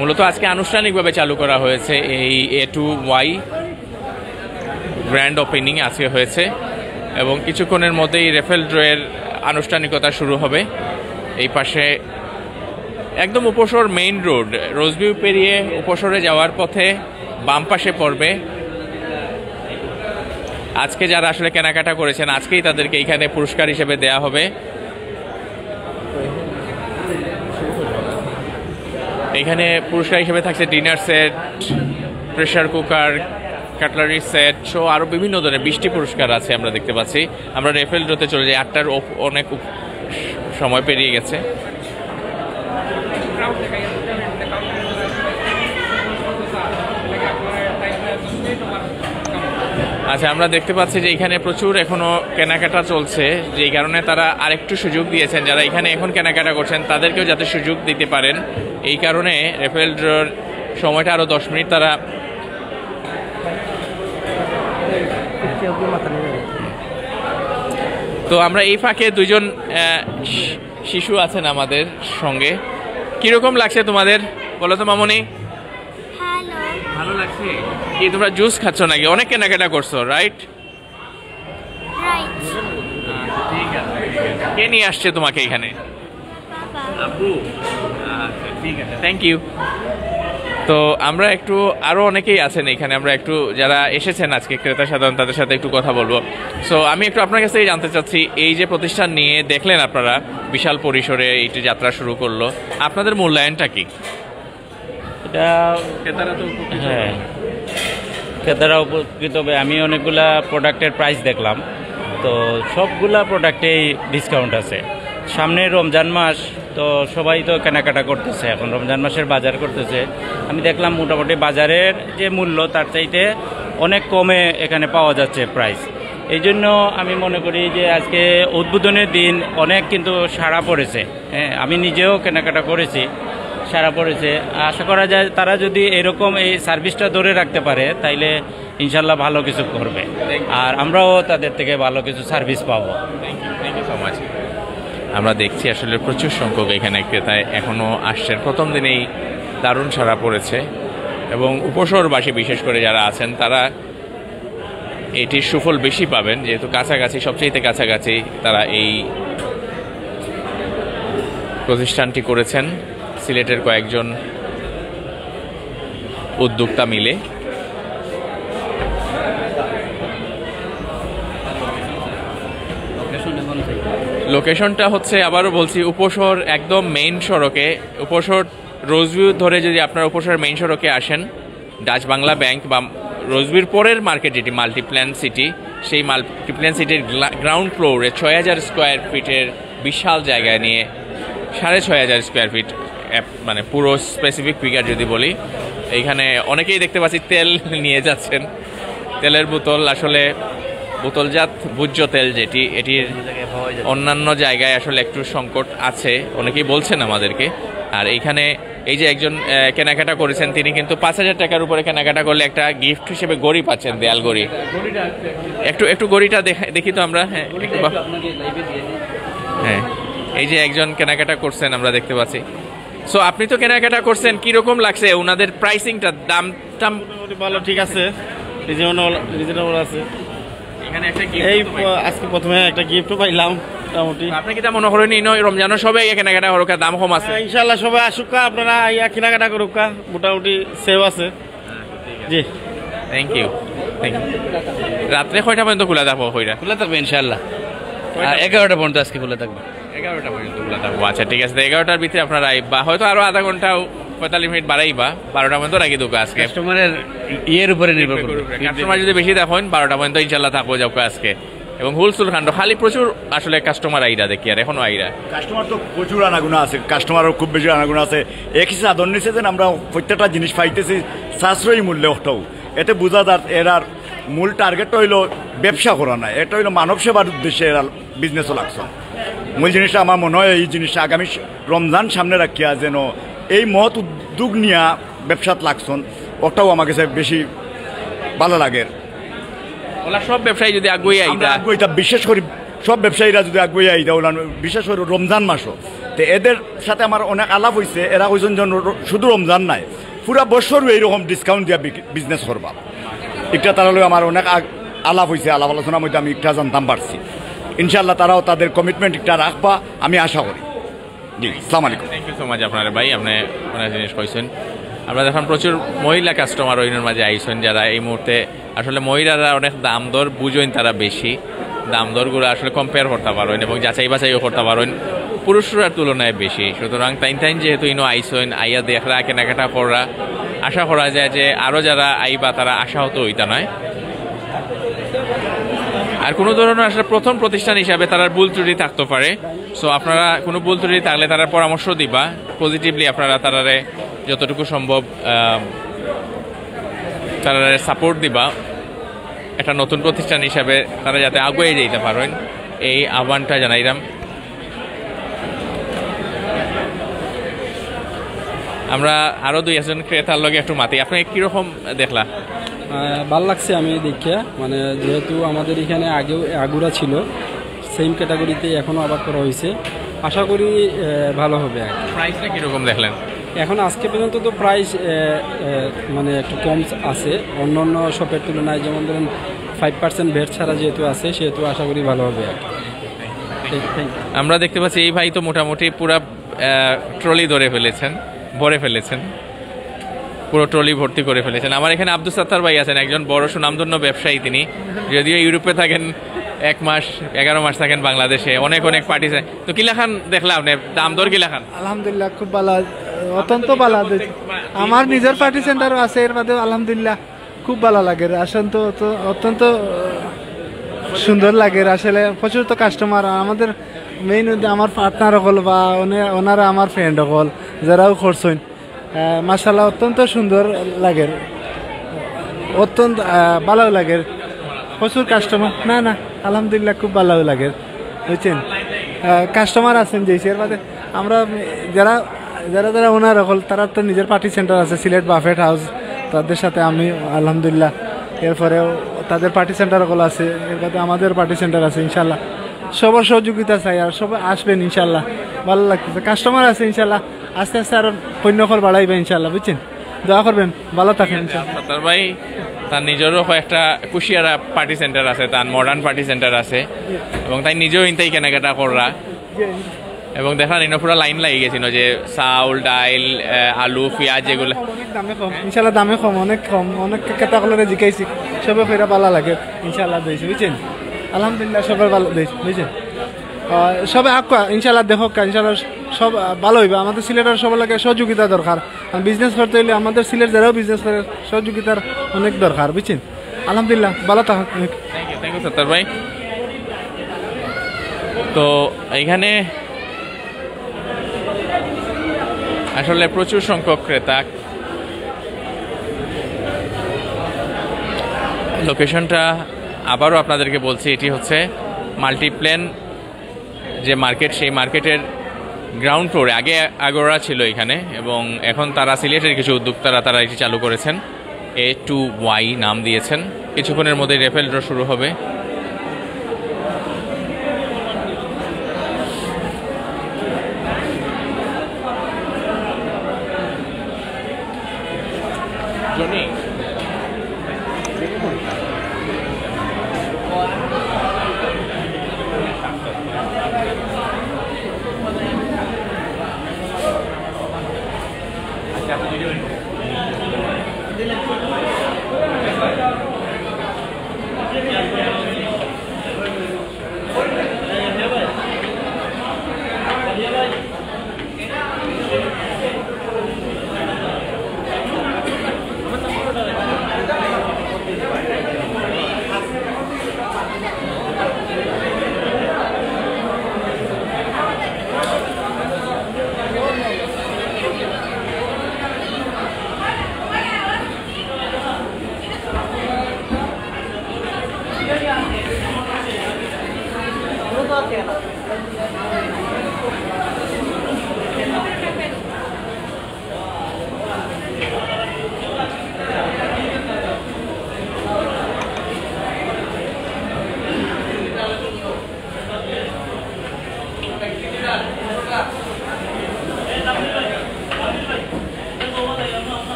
মূলত আজকে আনুষ্ঠানিকভাবে চালু করা হয়েছে এই A2Y গ্র্যান্ড ওপেনিং আজকে হয়েছে এবং কিছুক্ষণের মধ্যেই রেফেল ড্রয়ের আনুষ্ঠানিকতা শুরু হবে। এই পাশে একদম উপসর মেইন রোড, রোজভিউ পেরিয়ে উপসরে যাওয়ার পথে বাম পাশে পড়বে। আজকে যারা আসলে কেনাকাটা করেছেন আজকেই তাদেরকে এখানে পুরস্কার হিসেবে দেয়া হবে। এখানে পুরস্কার হিসেবে থাকছে dinner set, pressure cooker, cutlery set সহ আরও বিভিন্ন ধরনের 20টি পুরস্কার আছে আমরা দেখতে পাচ্ছি। আমরা রেফেল ড্রতে চলে যাই, 8টার অনেক সময় পেরিয়ে গেছে। আচ্ছা, আমরা দেখতে পাচ্ছি যে এখানে প্রচুর এখনো কেনাকাটা চলছে, যেই কারণে তারা আরেকটু সুযোগ দিয়েছেন যারা এখানে এখন কেনাকাটা করছেন তাদেরকেও যাতে সুযোগ দিতে পারেন। এই কারণে রেফেল ড্রর সময়টা আরও 10 মিনিট তারা তো আমরা এই ফাঁকে দুইজন শিশু আছেন আমাদের সঙ্গে। কিরকম লাগছে তোমাদের বলো তো মামনি? ভালো লাগছে। কি তোমরা জুস খাচ্ছ নাকি? অনেক কেনাকাটা করছো, রাইট? ঠিক আছে। কে নিয়ে আসছে তোমাকে এখানে? আব্বু। আচ্ছা ঠিক আছে, থ্যাংক ইউ। তো আমরা একটু আরও অনেকেই আছেন এখানে, আমরা একটু যারা এসেছেন আজকে ক্রেতা সাধারণ তাদের সাথে একটু কথা বলবো। সো আমি একটু আপনার কাছ থেকে জানতে চাচ্ছি, এই যে প্রতিষ্ঠান নিয়ে দেখলেন আপনারা বিশাল পরিসরে এইটি যাত্রা শুরু করলো, আপনাদের মূল্যায়নটা কি? এটা হ্যাঁ, ক্রেতারা উপকৃত হবে। আমি অনেকগুলা প্রোডাক্টের প্রাইস দেখলাম, তো সবগুলা প্রোডাক্টেই ডিসকাউন্ট আছে। সামনে রমজান মাস, তো সবাই তো কেনাকাটা করতেছে, এখন রমজান মাসের বাজার করতেছে। আমি দেখলাম মোটামুটি বাজারের যে মূল্য তার চাইতে অনেক কমে এখানে পাওয়া যাচ্ছে প্রাইস। এই জন্য আমি মনে করি যে আজকে উদ্বোধনের দিন অনেক কিন্তু সাড়া পড়েছে। হ্যাঁ, আমি নিজেও কেনাকাটা করেছি, সারা পড়েছে। আশা করা যায় তারা যদি এরকম এই সার্ভিসটা ধরে রাখতে পারে তাইলে ইনশাল্লাহ ভালো কিছু করবে, আর আমরাও তাদের থেকে ভালো কিছু সার্ভিস পাবো। Thank you so much. আমরা দেখছি আসলে প্রচুর সংখ্যক এখানে ক্রেতায় এখনও আসছেন। প্রথম দিনেই দারুণ সাড়া পড়েছে এবং উপশহরবাসী বিশেষ করে যারা আছেন তারা এটির সুফল বেশি পাবেন, যেহেতু কাছাকাছি, সবচেয়ে কাছাকাছি তারা এই প্রতিষ্ঠানটি করেছেন সিলেটের কয়েকজন উদ্যোক্তা মিলে। লোকেশনটা হচ্ছে, আবারও বলছি, উপশহর একদম মেইন সড়কে। উপশহর রোজভিউ ধরে যদি আপনারা উপশহর মেইন সড়কে আসেন, ডাচ বাংলা ব্যাংক বা রোজভিউর পরের মার্কেট যেটি মাল্টিপ্ল্যান সিটি, সেই মাল্টিপ্ল্যান সিটির গ্রাউন্ড ফ্লোরে 6000 স্কোয়ার ফিটের বিশাল জায়গায় নিয়ে 6500 স্কোয়ার ফিট, মানে পুরো স্পেসিফিক ফিগার যদি বলি, এইখানে অনেকেই দেখতে পাচ্ছি তেল নিয়ে যাচ্ছেন। তেলের বোতল, আসলে বোতলজাত ভোজ্য তেল যেটি, এটির অন্যান্য জায়গায় আসলে একটু সংকট আছে, অনেকেই বলছেন আমাদেরকে। আর এইখানে এই যে একজন কেনাকাটা করেছেন, তিনি কিন্তু 5000 টাকার উপরে কেনাকাটা করলে একটা গিফট হিসেবে গড়ি পাচ্ছেন, দেয়াল গড়ি। একটু গড়িটা দেখি তো আমরা। হ্যাঁ, হ্যাঁ, এই যে একজন কেনাকাটা করছেন আমরা দেখতে পাচ্ছি। সো আপনি তো কেনাকাটা করছেন, কিরকম লাগছে ওনাদের প্রাইসিংটা? দাম টাম ভালো, ঠিক আছে, রিজনেবল আছে। এখানে একটা এই আজকে প্রথমে একটা গিফটও পাইলাম মোটামুটি। আপনি কি তা মনে করেন রমজানের সবাই কেনাকাটা করুক, দাম কম আছে? ইনশাল্লাহ সবাই আসুক, আপনারা কেনাকাটা করুক, মোটামুটি সেভ আছে। জি, থ্যাংক ইউ, থ্যাংক ইউ। রাত্রে কয়টা পর্যন্ত খোলা থাকবো? খোলা থাকবে ইনশাল্লাহ, 11টা পর্যন্ত আজকে খোলা থাকবে। 11টা পর্যন্ত খোলা থাকবো। আচ্ছা ঠিক আছে, 11টার ভিতরে আপনারা আইবা, হয়তো আরো আধা ঘন্টা 45 মিনিট বাড়াইবা, 12টা পর্যন্ত রাখি দেবো আজকে। কাস্টমারের ইয়ের উপরে নির্ভর করবে, কাস্টমার যদি বেশি দেখেন 12টা পর্যন্ত ইনশাল্লাহ থাকবো যাবো আজকে। এবং হুলসুল খান্ড খালি প্রচুর আসলে কাস্টমার আইরা দেখি, আর এখনো আইরা কাস্টমার তো প্রচুর আনাগুনা আছে, কাস্টমারও খুব বেশি আনাগুনা আছে। একই সাধন নিচ্ছে যে আমরা প্রত্যেকটা জিনিস পাইতেছি সাশ্রয়ী মূল্যে। ওটাও এতে বোঝা যায় এরার মূল টার্গেটটা হইলো ব্যবসা করা না, এটা হইলো মানব সেবার উদ্দেশ্যে এরা বিজনেসও লাগছে। মূল জিনিসটা আমার মনে হয় এই জিনিসটা আগামী রমজান সামনে রাখিয়া যেন এই মহৎ উদ্যোগ নিয়ে ব্যবসাত লাগছন, ওটাও আমার কাছে বেশি ভালো লাগে। ওলা সব ব্যবসায়ী যদি আগুয়ে আইতা, বিশেষ করে সব ব্যবসায়ীরা যদি আগুয়ে আইতা, ওলা বিশেষ করে রমজান মাসও তো এদের সাথে আমার অনেক আলাপ হয়েছে, এরা কইছেন যে শুধু রমজান নাই, পুরা বছর এইরকম ডিসকাউন্ট দিয়া বিজনেস করবা। একটা তারা আমার অনেক আলাপ হয়েছে, আলাপ আলোচনার মধ্যে আমি একটা জানতাম পারছি। ইনশাল্লাহ তারাও তাদের কমিটমেন্ট একটা রাখবা আমি আশা করি। জি, আসসালামু আলাইকুম। থ্যাংক ইউ সো মাচ আপনার ভাই, আপনি অনেক জিনিস কইছেন। আমরা দেখলাম প্রচুর মহিলা কাস্টমার ওইনের মাঝে আইসেন, যারা এই মুহূর্তে আসলে মহিলারা অনেক দাম দর বুঝেন, তারা বেশি দাম দরগুলো আসলে কম্পেয়ার করতে পারেন এবং যাচাই বাছাইও করতে পারেন পুরুষরার তুলনায় বেশি। সুতরাং তাইন যেহেতু ইনো আইসেন, আইয়া দেখরা কেনাকাটা করা, আশা করা যায় যে আরও যারা আইবা তারা আশা হতো ওইটা নয়। আর কোনো ধরনের আসলে প্রথম প্রতিষ্ঠান হিসাবে তারা ভুল ত্রুটি থাকতে পারে। সো আপনারা কোনো ভুল ত্রুটি থাকলে তারা পরামর্শ দিবা, পজিটিভলি আপনারা তারারে যতটুকু সম্ভব তারা সাপোর্ট দিবা, একটা নতুন প্রতিষ্ঠান হিসাবে তারা যাতে আগুয়ে যেতে পারেন এই আহ্বানটা জানাইলাম। আমরা আরও দুই একজন ক্রেতার লগে একটু মাতি, আপনাকে কীরকম দেখলা? ভাল লাগছে আমি দেখিয়া, মানে যেহেতু আমাদের এখানে আগেও আগুরা ছিল সেম ক্যাটাগরিতে, এখনও আবার করা হয়েছে, আশা করি ভালো হবে। প্রাইসটা কীরকম দেখলেন? এখন আজকে পর্যন্ত তো প্রাইস মানে একটু কম আছে অন্য অন্য শপের তুলনায়, যেমন ধরেন 5% ভ্যাট ছাড়া যেহেতু আছে সেহেতু আশা করি ভালো হবে। আমরা দেখতে পাচ্ছি এই ভাই তো মোটামুটি পুরো ট্রলি ধরে ফেলেছেন, ভরে ফেলেছেন, পুরো ট্রলি ভর্তি করে ফেলেছেন। আমার এখানে আব্দুল সাত্তার ভাই আছেন, একজন বড় সুনামধন্য ব্যবসায়ী। তিনি যদিও ইউরোপে থাকেন, 1 মাস 11 মাস থাকেন বাংলাদেশে, অনেক অনেক পার্টি। তো কিলাখান দেখলাম আপনি, দাম দর কিলাখান? আলহামদুলিল্লাহ খুব ভালো, অত্যন্ত ভালো। আমার নিজের পার্টি সেন্টারও আছে, এর বাদে আলহামদুলিল্লাহ খুব ভালো লাগে। আসেন তো অত্যন্ত সুন্দর লাগে আসলে। প্রচুর তো কাস্টমার আমাদের, মেইন আমার পার্টনার হল বা ওনারা আমার ফ্রেন্ড হল, যারাও করছেন, মাশাআল্লাহ অত্যন্ত সুন্দর লাগে, অত্যন্ত ভালো লাগে। প্রচুর কাস্টমার, না আলহামদুলিল্লাহ খুব ভালো লাগে, বুঝছেন। কাস্টমার আছেন যে এর বাদে আমরা যারা যারা যারা ওনার হল, তারা তো নিজের পার্টি সেন্টার আছে সিলেট বাফেট হাউস, তাদের সাথে আমি আলহামদুলিল্লাহ। এরপরেও তাদের পার্টি সেন্টার হল আছে, এর বাদে আমাদের পার্টি সেন্টার আছে। ইনশাল্লাহ সবার সহযোগিতা চাই, আর সবাই আসবেন ইনশাল্লাহ, ভালো লাগতেছে। কাস্টমার আছে ইনশাল্লাহ, আস্তে আস্তে আরো পণ্যফল বাড়াইবে ইনশাল্লাহ, বুঝছেন। দোয়া করবেন, ভালো থাকেন। সাত্তার ভাই তার নিজেরও একটা কুশিয়ারা পার্টি সেন্টার আছে, তার মডার্ন পার্টি সেন্টার আছে, এবং তাই নিজেও ইনতাই কেনাকাটা করা। এবং দেখা নিন পুরো লাইন লাগিয়ে গেছিল যে চাউল, ডাইল, আলু, পেঁয়াজ এগুলো দামে কম ইনশাল্লাহ, দামে কম, অনেক কম। অনেক কেতাকলরে জিকাইছি, সবে ফেরা ভালো লাগে ইনশাল্লাহ দিয়েছি, বুঝছেন। আলহামদুলিল্লাহ সবার ভালো দিয়েছি, বুঝছেন। সবাই আঁকা ইনশাল্লাহ, দেখো ইনশাল্লাহ সব ভালো হইবে। আমাদের সিলেটের সবার লাগে সহযোগিতা দরকার। বিজনেস করতে হলে আমাদের সিলেট যারাও বিজনেস করে সহযোগিতার অনেক দরকার, বুঝছেন। আলহামদুলিল্লাহ ভালো থাকুক। থ্যাংক ইউ সাত্তার ভাই। তো এইখানে আসলে প্রচুর সংখ্যক ক্রেতা। লোকেশনটা আবারও আপনাদেরকে বলছি, এটি হচ্ছে মাল্টিপ্লেন যে মার্কেট, সেই মার্কেটের গ্রাউন্ড ফ্লোরে। আগে আগোরা ছিল এখানে, এবং এখন তারা সিলেটের কিছু উদ্যোক্তারা তারা এটি চালু করেছেন, A2Y নাম দিয়েছেন। কিছুক্ষণের মধ্যে রেফেল ড্র শুরু হবে।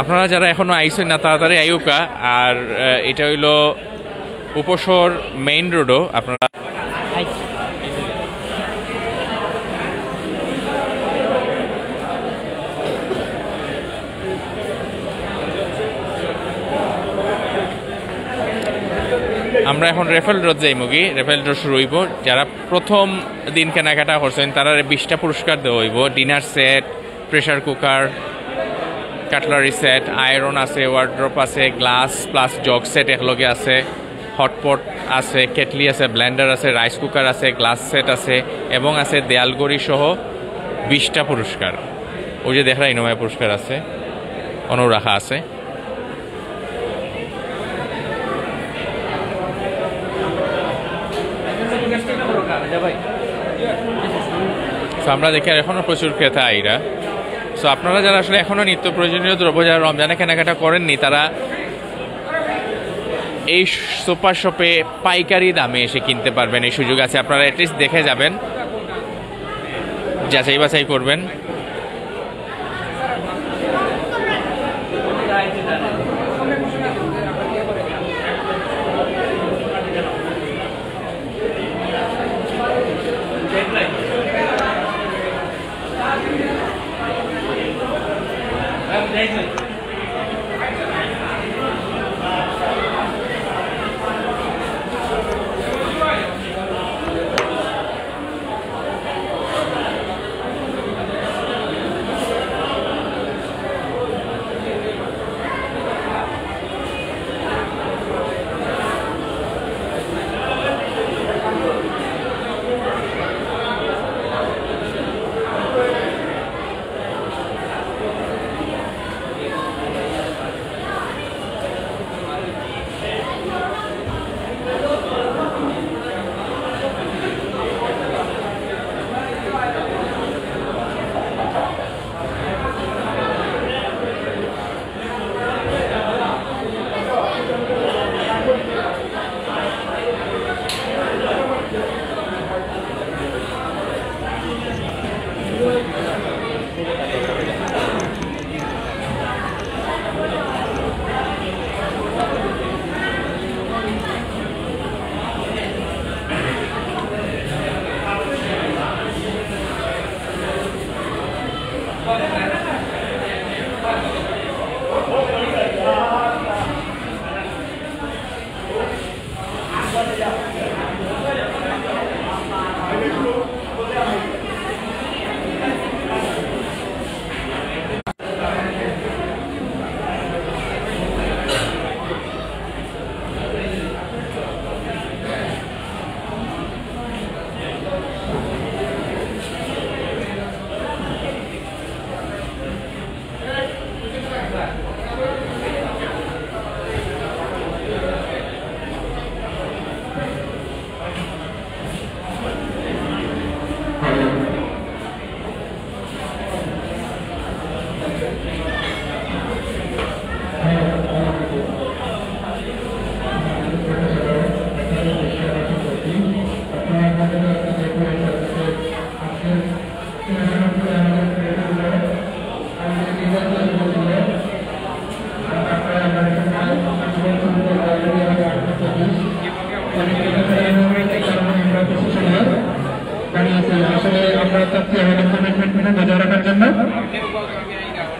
আপনারা যারা এখনো আইসেন না তাড়াতাড়ি আইউকা। আর এটা হইল উপশহর মেইন রোডও আপনারা আমরা এখন রেফেল রোড যাই মুগি। রেফেল রোড শুরু হইব। যারা প্রথম দিন কেনাকাটা করছেন তারা 20টা পুরস্কার দেওয়া হইব। Dinner set, pressure cooker, cutlery set, iron আছে, ওয়ার্ড্রপ আছে, গ্লাস প্লাস জগ সেট একলগে আছে, হটপট আছে, কেটলি আছে, ব্লেন্ডার আছে, রাইস কুকার আছে, গ্লাস সেট আছে এবং আছে দেয়ালগড়ি সহ 20টা পুরস্কার। ওই যে দেখা ইনোময় পুরস্কার আছে, অনও রাখা আছে। আমরা দেখি আর এখনো প্রচুর ক্রেতা আইরা। সো আপনারা যারা আসলে এখনো নিত্য প্রয়োজনীয় দ্রব্য যারা রমজানে কেনাকাটা করেননি তারা এই সুপার শপে পাইকারি দামে এসে কিনতে পারবেন, এই সুযোগ আছে। আপনারা অ্যাটলিস্ট দেখে যাবেন, যাচাই বাছাই করবেন।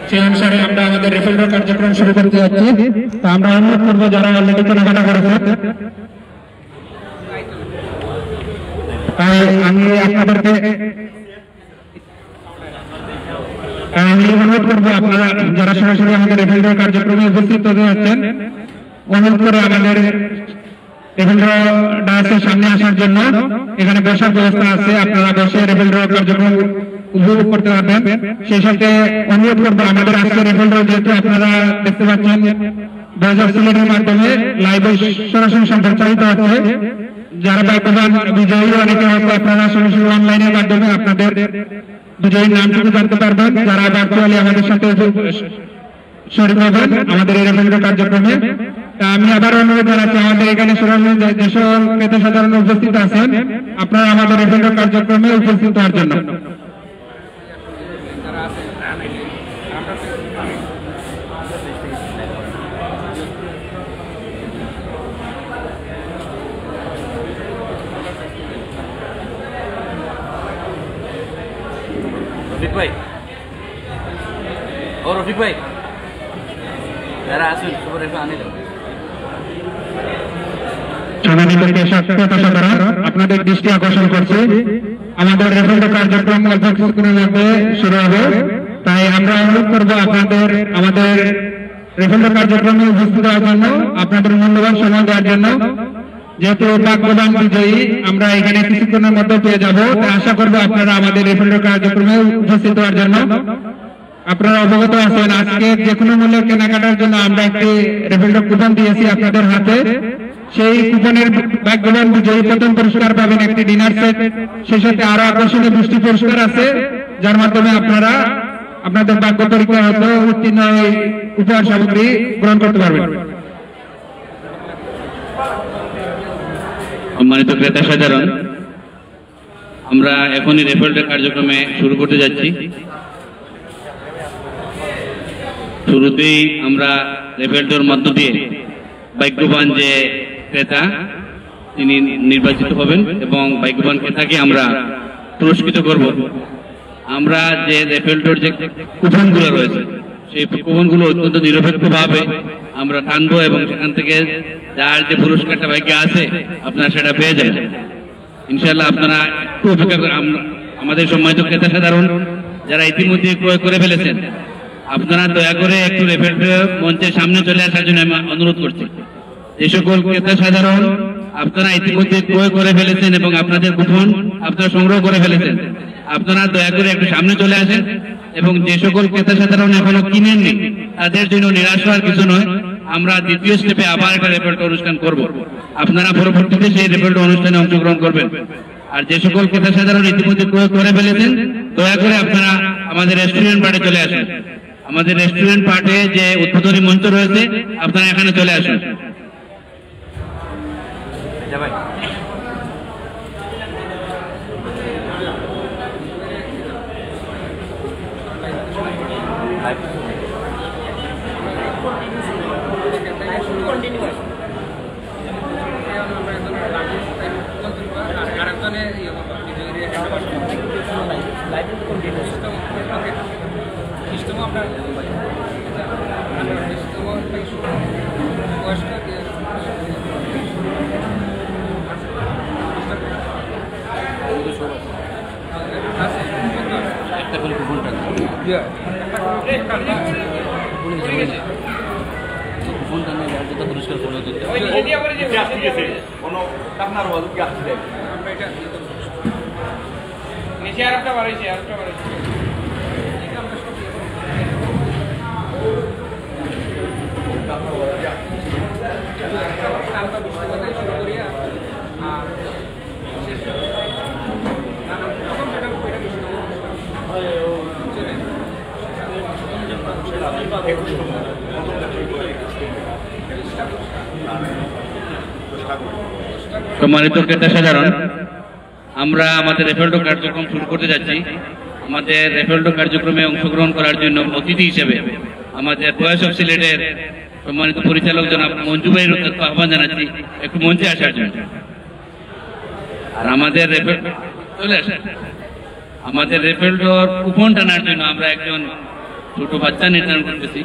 সেই অনুসারে আমরা আমাদের রেফেলর কার্যক্রম শুরু করতে যাচ্ছি। তা আমরা অনুরোধ করবো যারা অলরেডি কেনাকাটা করেছে, আমি আপনাদেরকে অনুরোধ করবো আপনারা যারা সরাসরি আমাদের রেফেলর কার্যক্রমে উপস্থিত হতে যাচ্ছেন অনুরোধ করে আমাদের রেফেলর ডায়াসের সামনে আসার জন্য। এখানে বসার ব্যবস্থা আছে, আপনারা বসে রেফেলর কার্যক্রম উপভোগ করতে পারবেন। সেই সাথে অনুরোধ করবো আমাদের আজকে রেফেলর যেহেতু আপনারা দেখতে পাচ্ছেন ভয়েস অফ সিলেটের মাধ্যমে লাইভে সরাসরি সম্প্রচারিত হচ্ছে, যারা ভাগ্যবান বিজয়ী অনেকে হয়তো আপনারা সরাসরি অনলাইনের মাধ্যমে আপনাদের বিজয়ীর নামটুকু জানতে পারবেন, যারা ভার্চুয়ালি আমাদের সাথে শরীর হবেন আমাদের এই রেফেলর কার্যক্রমে। তা আমি আবার অনুরোধ জানাচ্ছি আমাদের এখানে সরাসরি যেসব ক্রেতা সাধারণ উপস্থিত আছেন আপনারা আমাদের রেফারেল কার্যক্রমে উপস্থিত হওয়ার জন্য। রফিক ভাই, ও রফিক ভাই, যারা আসুন সবার একটু আনে দেবো। সম্মানিত ক্রেতা সাধারণ, আপনাদের দৃষ্টি আকর্ষণ করছে আমাদের রেফারেল কার্যক্রম অল্প কিছুক্ষণের মধ্যে শুরু হবে, তাই আমরা অনুরোধ করবো আপনাদের আমাদের রেফারেল কার্যক্রমে উপস্থিত হওয়ার জন্য, আপনাদের মূল্যবান সময় দেওয়ার জন্য। যেহেতু ভাগ্যবান বিজয়ী আমরা এখানে কিছুক্ষণের মধ্যে পেয়ে যাব, তাই আশা করবো আপনারা আমাদের রেফারেল কার্যক্রমে উপস্থিত হওয়ার জন্য। আপনারা অবগত আছেন আজকে যে কোনো মূল্যে কেনাকাটার জন্য আমরা একটি রেফারেল কুপন দিয়েছি আপনাদের হাতে। সেই কুপনের ভাগ্যবান বিজয়ী প্রথম পুরস্কার পাবেন একটি ডিনার সেট, সেই সাথে আরো আকর্ষণীয় 20টি পুরস্কার আছে, যার মাধ্যমে আপনারা আপনাদের ভাগ্য পরীক্ষা হতে উত্তীর্ণ উপহার সামগ্রী গ্রহণ করতে পারবেন। সম্মানিত ক্রেতা সাধারণ, আমরা এখনই রেফারেল কার্যক্রমে শুরু করতে যাচ্ছি। শুরুতেই আমরা রেফারেলের মধ্য দিয়ে ভাগ্যবান যে ক্রেতা তিনি নির্বাচিত হবেন এবং ভাগ্যবান ক্রেতাকে আমরা পুরস্কৃত করব। আমরা যে রেফারেলের যে কুপনগুলো রয়েছে সেই কুপনগুলো অত্যন্ত নিরপেক্ষভাবে আমরা টানবো এবং সেখান থেকে যার যে পুরস্কারটা ভাগ্যে আছে আপনারা সেটা পেয়ে যাবেন ইনশাআল্লাহ। আপনারা একটু অপেক্ষা করে, আমাদের সম্মানিত ক্রেতা সাধারণ যারা ইতিমধ্যে ক্রয় করে ফেলেছেন আপনারা দয়া করে একটু রেফারেল মঞ্চের সামনে চলে আসার জন্য আমি অনুরোধ করছি। যে সকল ক্রেতা সাধারণ আপনারা ইতিমধ্যে ক্রয় করে ফেলেছেন এবং আপনাদের কুপন আপনারা সংগ্রহ করে ফেলেছেন, আপনারা দয়া করে একটু সামনে চলে আসেন। এবং যে সকল ক্রেতা সাধারণ এখনো কিনেননি তাদের জন্য নিরাশ হওয়ার কিছু নয়, আমরা দ্বিতীয় স্টেপে আবার একটা রেফারেল অনুষ্ঠান করব, আপনারা পরবর্তীতে সেই রেফারেল অনুষ্ঠানে অংশগ্রহণ করবেন। আর যে সকল ক্রেতা সাধারণ ইতিমধ্যে ক্রয় করে ফেলেছেন দয়া করে আপনারা আমাদের রেস্টুরেন্ট পার্টে চলে আসুন। আমাদের রেস্টুরেন্ট পার্টে যে উদ্বোধনী মঞ্চ রয়েছে আপনারা এখানে চলে আসুন। সম্মানিত ক্রেতা সাধারণ, আমরা আমাদের রেফারেল কার্যক্রম শুরু করতে যাচ্ছি। আমাদের রেফারেল কার্যক্রমে অংশগ্রহণ করার জন্য অতিথি হিসেবে আমাদের ভয়েস অফ সিলেটের সম্মানিত পরিচালক জনাব মঞ্জু ভাইয়ের আহ্বান জানাচ্ছি একটু মঞ্চে আসার জন্য। আর আমাদের আমাদের রেফারেল কুপন টানার জন্য আমরা একজন ছোট বাচ্চা নির্ধারণ করতেছি।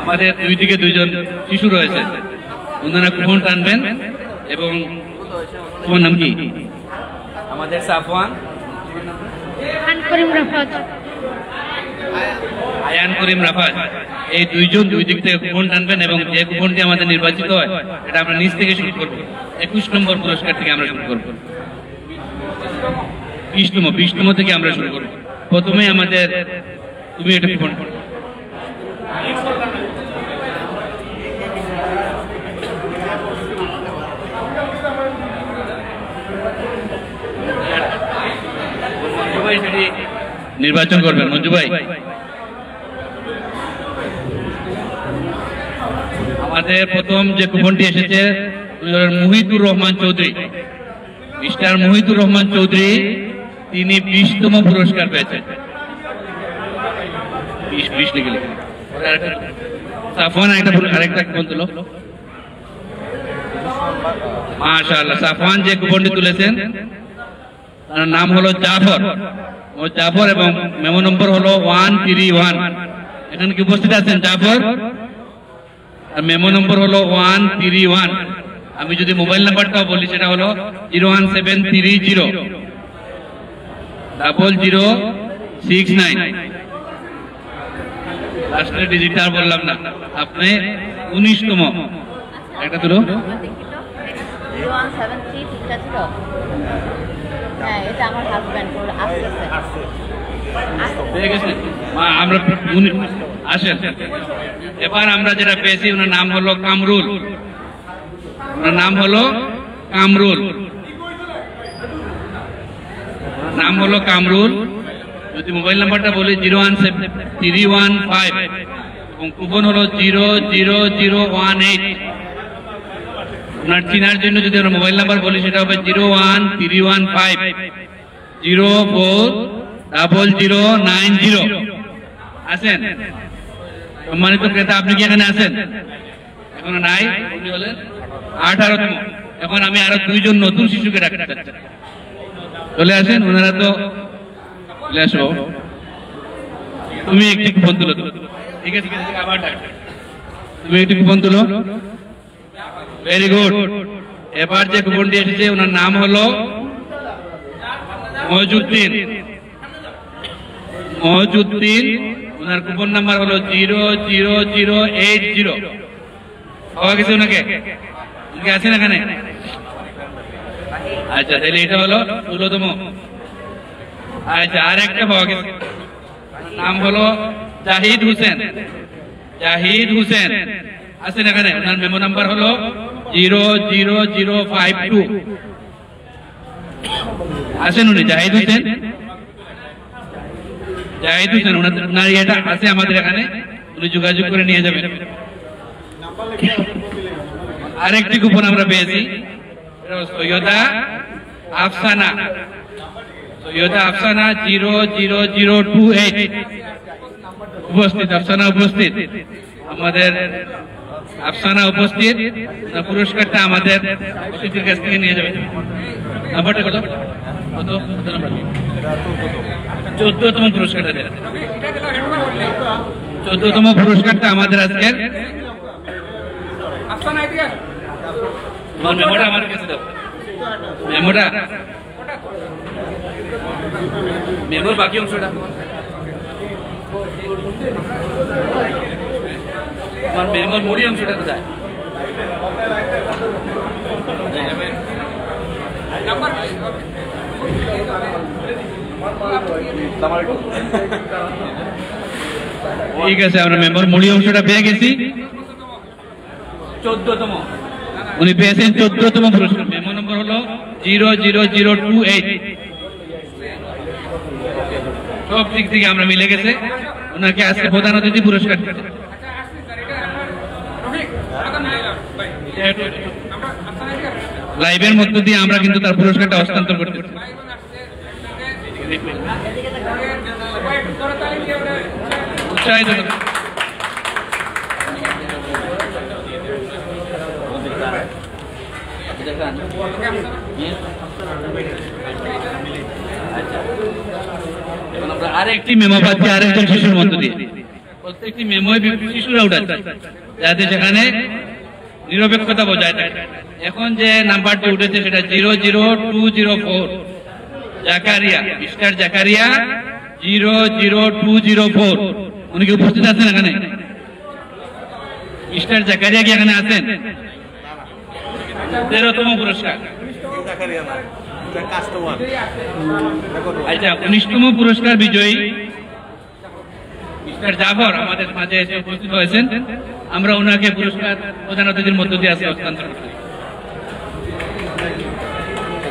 আমাদের দুই দিকে দুইজন শিশু রয়েছে, ওনারা কুপন টানবেন। এবং তোমার নাম কি? আমাদের সাফওয়ান, আয়ান করিম রাফাত, এই দুইজন দুই দিক থেকে কুপন টানবেন এবং যে কুপনটি আমাদের নির্বাচিত হয় এটা আমরা নিচ থেকে শুরু করবো। 21 নম্বর পুরস্কার থেকে আমরা শুরু করবো, 20তম থেকে আমরা শুরু করবো। প্রথমে আমাদের তুমি এটা কুপন নির্বাচন করবেন মঞ্জু ভাই। আমাদের প্রথম যে কুপনটি এসেছে মুহিতুর রহমান চৌধুরী, মিস্টার মুহিতুর রহমান চৌধুরী, তিনি 20তম পুরস্কার পেয়েছেন। 20 লিখে লিখে সাফওয়ান আরেকটা কুপন তুলো। মাশাআল্লাহ, সাফওয়ান যে কুপনটি তুলেছেন তার নাম হলো জাফর, ও জাফর এবং মেমো নম্বর হলো 131। এখানে কি উপস্থিত আছেন জাফর? আর মেমো নম্বর হলো 131। আমি যদি মোবাইল নাম্বারটাও বলি সেটা হলো 01730 লাস্টের ডিজিটাল বললাম না। আপনি 19তম একটা তুলো। আমরা আসেন, এবার আমরা যেটা পেয়েছি ওনার নাম হলো কামরুল, ওনার নাম হলো কামরুল, নাম হলো কামরুল। যদি মোবাইল নাম্বারটা বলি 01731 এবং কুপন হলো 00018। ওনার চিনার জন্য যদি আমরা মোবাইল নাম্বার বলি সেটা হবে 01315040090। আছেন সম্মানিত ক্রেতা, আপনি কি এখানে আছেন? এখনো নাই, উনি হলেন 18তম। এখন আমি আরো 2 জন নতুন শিশুকে ডাকতে চাচ্ছি, চলে আসেন। ওনারা তো চলে আসো, তুমি একটি কুপন তুলো। ঠিক আছে, আবার ডাকবে, তুমি একটি কুপন তুলো। Very good. এবার যে কুপনটি এসেছে ওনার নাম হলো মহিজুদ্দিন। ওনার কুপন নাম্বার হলো 00080। পাওয়া গেছে ওনাকে? উনি আছেন এখানে? আচ্ছা, তাহলে এটা হলো 16তম। আচ্ছা, আর একটা পাওয়া গেছে, নাম হলো জাহিদ হোসেন। আছেন এখানে? ওনার মেমো নাম্বার হলো 00052। আছেন উনি? জাহিদ হোসেন, ওনার এটা আছে আমাদের এখানে, উনি যোগাযোগ করে নিয়ে যাবেন। আরেকটি কুপন আমরা পেয়েছি, সৈয়দা আফসানা 00028 উপস্থিত। আফসানা উপস্থিত, আমাদের আফসানা উপস্থিত। পুরস্কারটা আমাদের অতিথির কাছ থেকে নিয়ে যাবে। নাম্বারটা কত? 14তম পুরস্কারটা দেন। 14তম পুরস্কারটা আমাদের আজকের। মেমোটা আমার কাছে দাও, মেমোর বাকি অংশটা আমার মেমোর মুড়ি অংশটা কোথায়? ঠিক আছে, আমরা মেমোর মুড়ি অংশটা পেয়ে গেছি। 14তম উনি পেয়েছেন 14তম পুরস্কার। মেমো নম্বর হলো 00028। সব দিক থেকে আমরা মিলে গেছে। ওনাকে আজকে প্রধান অতিথি পুরস্কার লাইভের মধ্য দিয়ে আমরা কিন্তু তার পুরস্কারটা হস্তান্তর করতে উৎসাহিত। আমরা আরেকটি মেমো পাচ্ছি আরেকজন শিশুর মধ্য দিয়ে। প্রত্যেকটি মেমোয় শিশুরা উঠাচ্ছে যাতে সেখানে নিরপেক্ষতা বজায় থাকে। এখন যে নাম্বারটি উঠেছে সেটা 00204 জাকারিয়া, মিস্টার জাকারিয়া 00204। উনি কি উপস্থিত আছেন এখানে? মিস্টার জাকারিয়া কি এখানে আছেন? 13তম পুরস্কার। আচ্ছা, 19তম পুরস্কার বিজয়ী মিস্টার জাফর আমাদের মাঝে এসে উপস্থিত হয়েছেন। আমরা ওনাকে পুরস্কার প্রধান অতিথির মধ্য দিয়ে আজকে হস্তান্তর করি।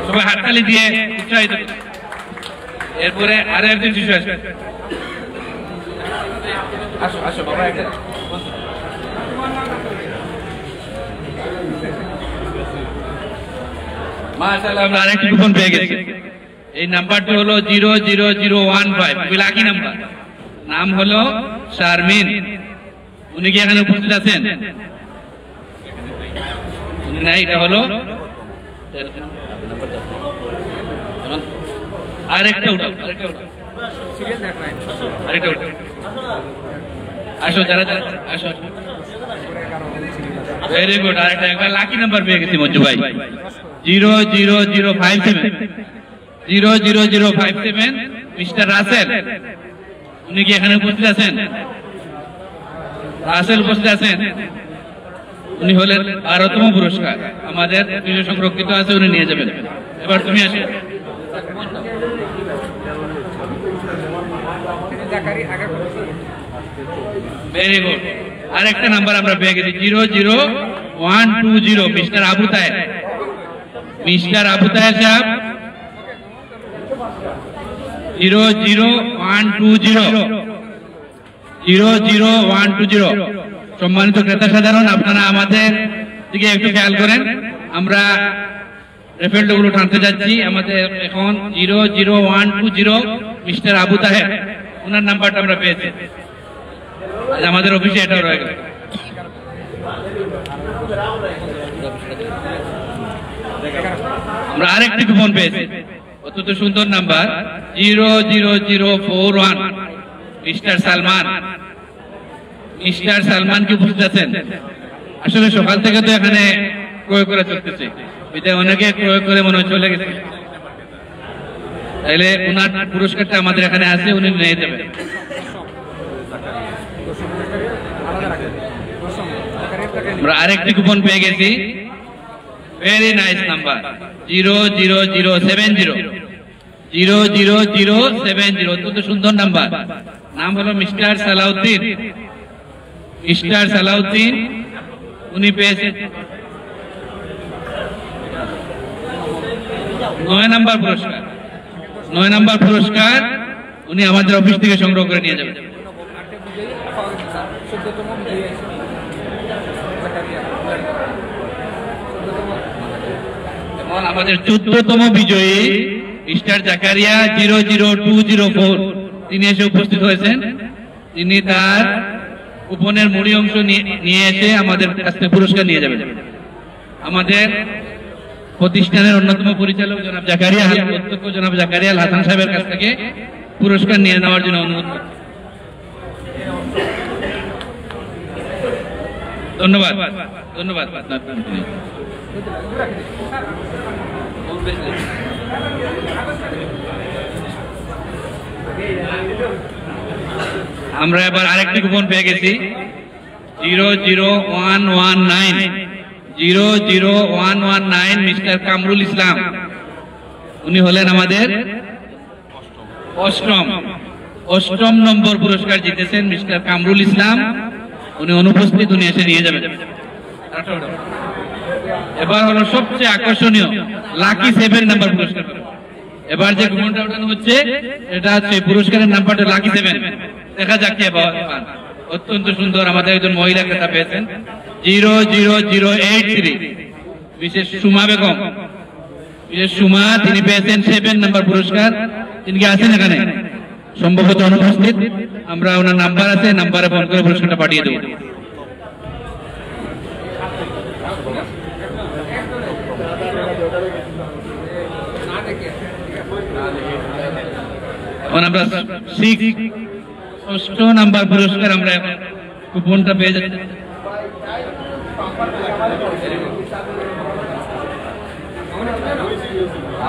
সবাই হাততালি দিয়ে উৎসাহিত। এরপরে আরো একজন শিশু আসবে। আসো আসো বাবা, একটা মাশাআল্লাহ আমরা আরেকটি কুপন পেয়ে গেছি। এই নাম্বারটি হলো 00015, লাকি নাম্বার। নাম হলো শারমিন। উনি কি এখানে উপস্থিত আছেন? না, এটা হলো আরেকটা উঠাও, আরেকটা উঠাও। আসো যারা আসো, ভেরি গুড। আরেকটা একবার লাকি নাম্বার পেয়ে গেছি মঞ্জু ভাই, 00057 মিস্টার রাসেল। উনি কি এখানে উপস্থিত আছেন? রাসেল উপস্থিত আছেন। উনি হলেন 12তম পুরস্কার, আমাদের সংরক্ষিত আছে, উনি নিয়ে যাবেন। এবার তুমি আসে। Very good. আরেকটা নাম্বার আমরা পেয়ে গেছি 00120 মিস্টার আবু তাহের। মিস্টার আবু তাহের সাহেব 00120। সম্মানিত ক্রেতা সাধারণ, আপনারা আমাদের দিকে একটু খেয়াল করেন। আমরা রেফেলগুলো টানতে যাচ্ছি। আমাদের এখন 00120 মিস্টার আবু তাহের, ওনার নাম্বারটা আমরা পেয়েছি। আমাদের অফিসে এটাও রয়ে গেল। আমরা আরেকটি কুপন পেয়েছি, অত্যন্ত সুন্দর number 00041 mister Salman. Mister Salman কি উপস্থিত আছেন? আসলে সকাল থেকে তো এখানে ক্রয় করে চলতেছে, অনেকে ক্রয় করে মনে হয় চলে গেছে। তাইলে ওনার পুরস্কারটা আমাদের এখানে আছে, উনি নিয়ে যাবেন। আমরা আরেকটি কুপন পেয়ে গেছি, ভেরি নাইস নাম্বার 00070, অত্যন্ত সুন্দর নাম্বার। নাম হলো মিস্টার সালাউদ্দিন। মিস্টার সালাউদ্দিন উনি পেয়েছেন 9 নাম্বার পুরস্কার। 9 নাম্বার পুরস্কার উনি আমাদের অফিস থেকে সংগ্রহ করে নিয়ে যাবেন। আমাদের 14তম বিজয়ী মিস্টার জাকারিয়া 00204, তিনি এসে উপস্থিত হয়েছেন। তিনি তার কুপনের মুড়ি অংশ নিয়ে এসে আমাদের কাছ থেকে পুরস্কার নিয়ে যাবেন। আমাদের প্রতিষ্ঠানের অন্যতম পরিচালক জনাব জাকারিয়া, অধ্যক্ষ জনাব জাকারিয়া হাসান সাহেবের কাছ থেকে পুরস্কার নিয়ে নেওয়ার জন্য অনুরোধ। ধন্যবাদ, ধন্যবাদ। আমরা এবার আরেকটি কুপন পেয়ে গেছি 00119 মিস্টার কামরুল ইসলাম। উনি হলেন আমাদের অষ্টম নম্বর পুরস্কার জিতেছেন মিস্টার কামরুল ইসলাম। উনি অনুপস্থিত, উনি এসে নিয়ে যাবেন। এবার হলো সবচেয়ে আকর্ষণীয় লাকি 7 নাম্বার পুরস্কার। এবার যে কুপনটা ওঠানো হচ্ছে এটা হচ্ছে পুরস্কারের নাম্বারটা লাকি 7। দেখা যাক কে পান। অত্যন্ত সুন্দর, আমাদের একজন মহিলা ক্রেতা পেয়েছেন 00083 বিশেষ সুমা বেগম। বিশেষ সুমা, তিনি পেয়েছেন 7 নাম্বার পুরস্কার। তিনি কি আছেন এখানে? সম্ভবত অনুপস্থিত। আমরা ওনার নাম্বার আছে, নাম্বারে ফোন করে পুরস্কারটা পাঠিয়ে দেব। এখন আমরা 6 নাম্বার পুরস্কার আমরা কুপনটা পেয়ে যাচ্ছি।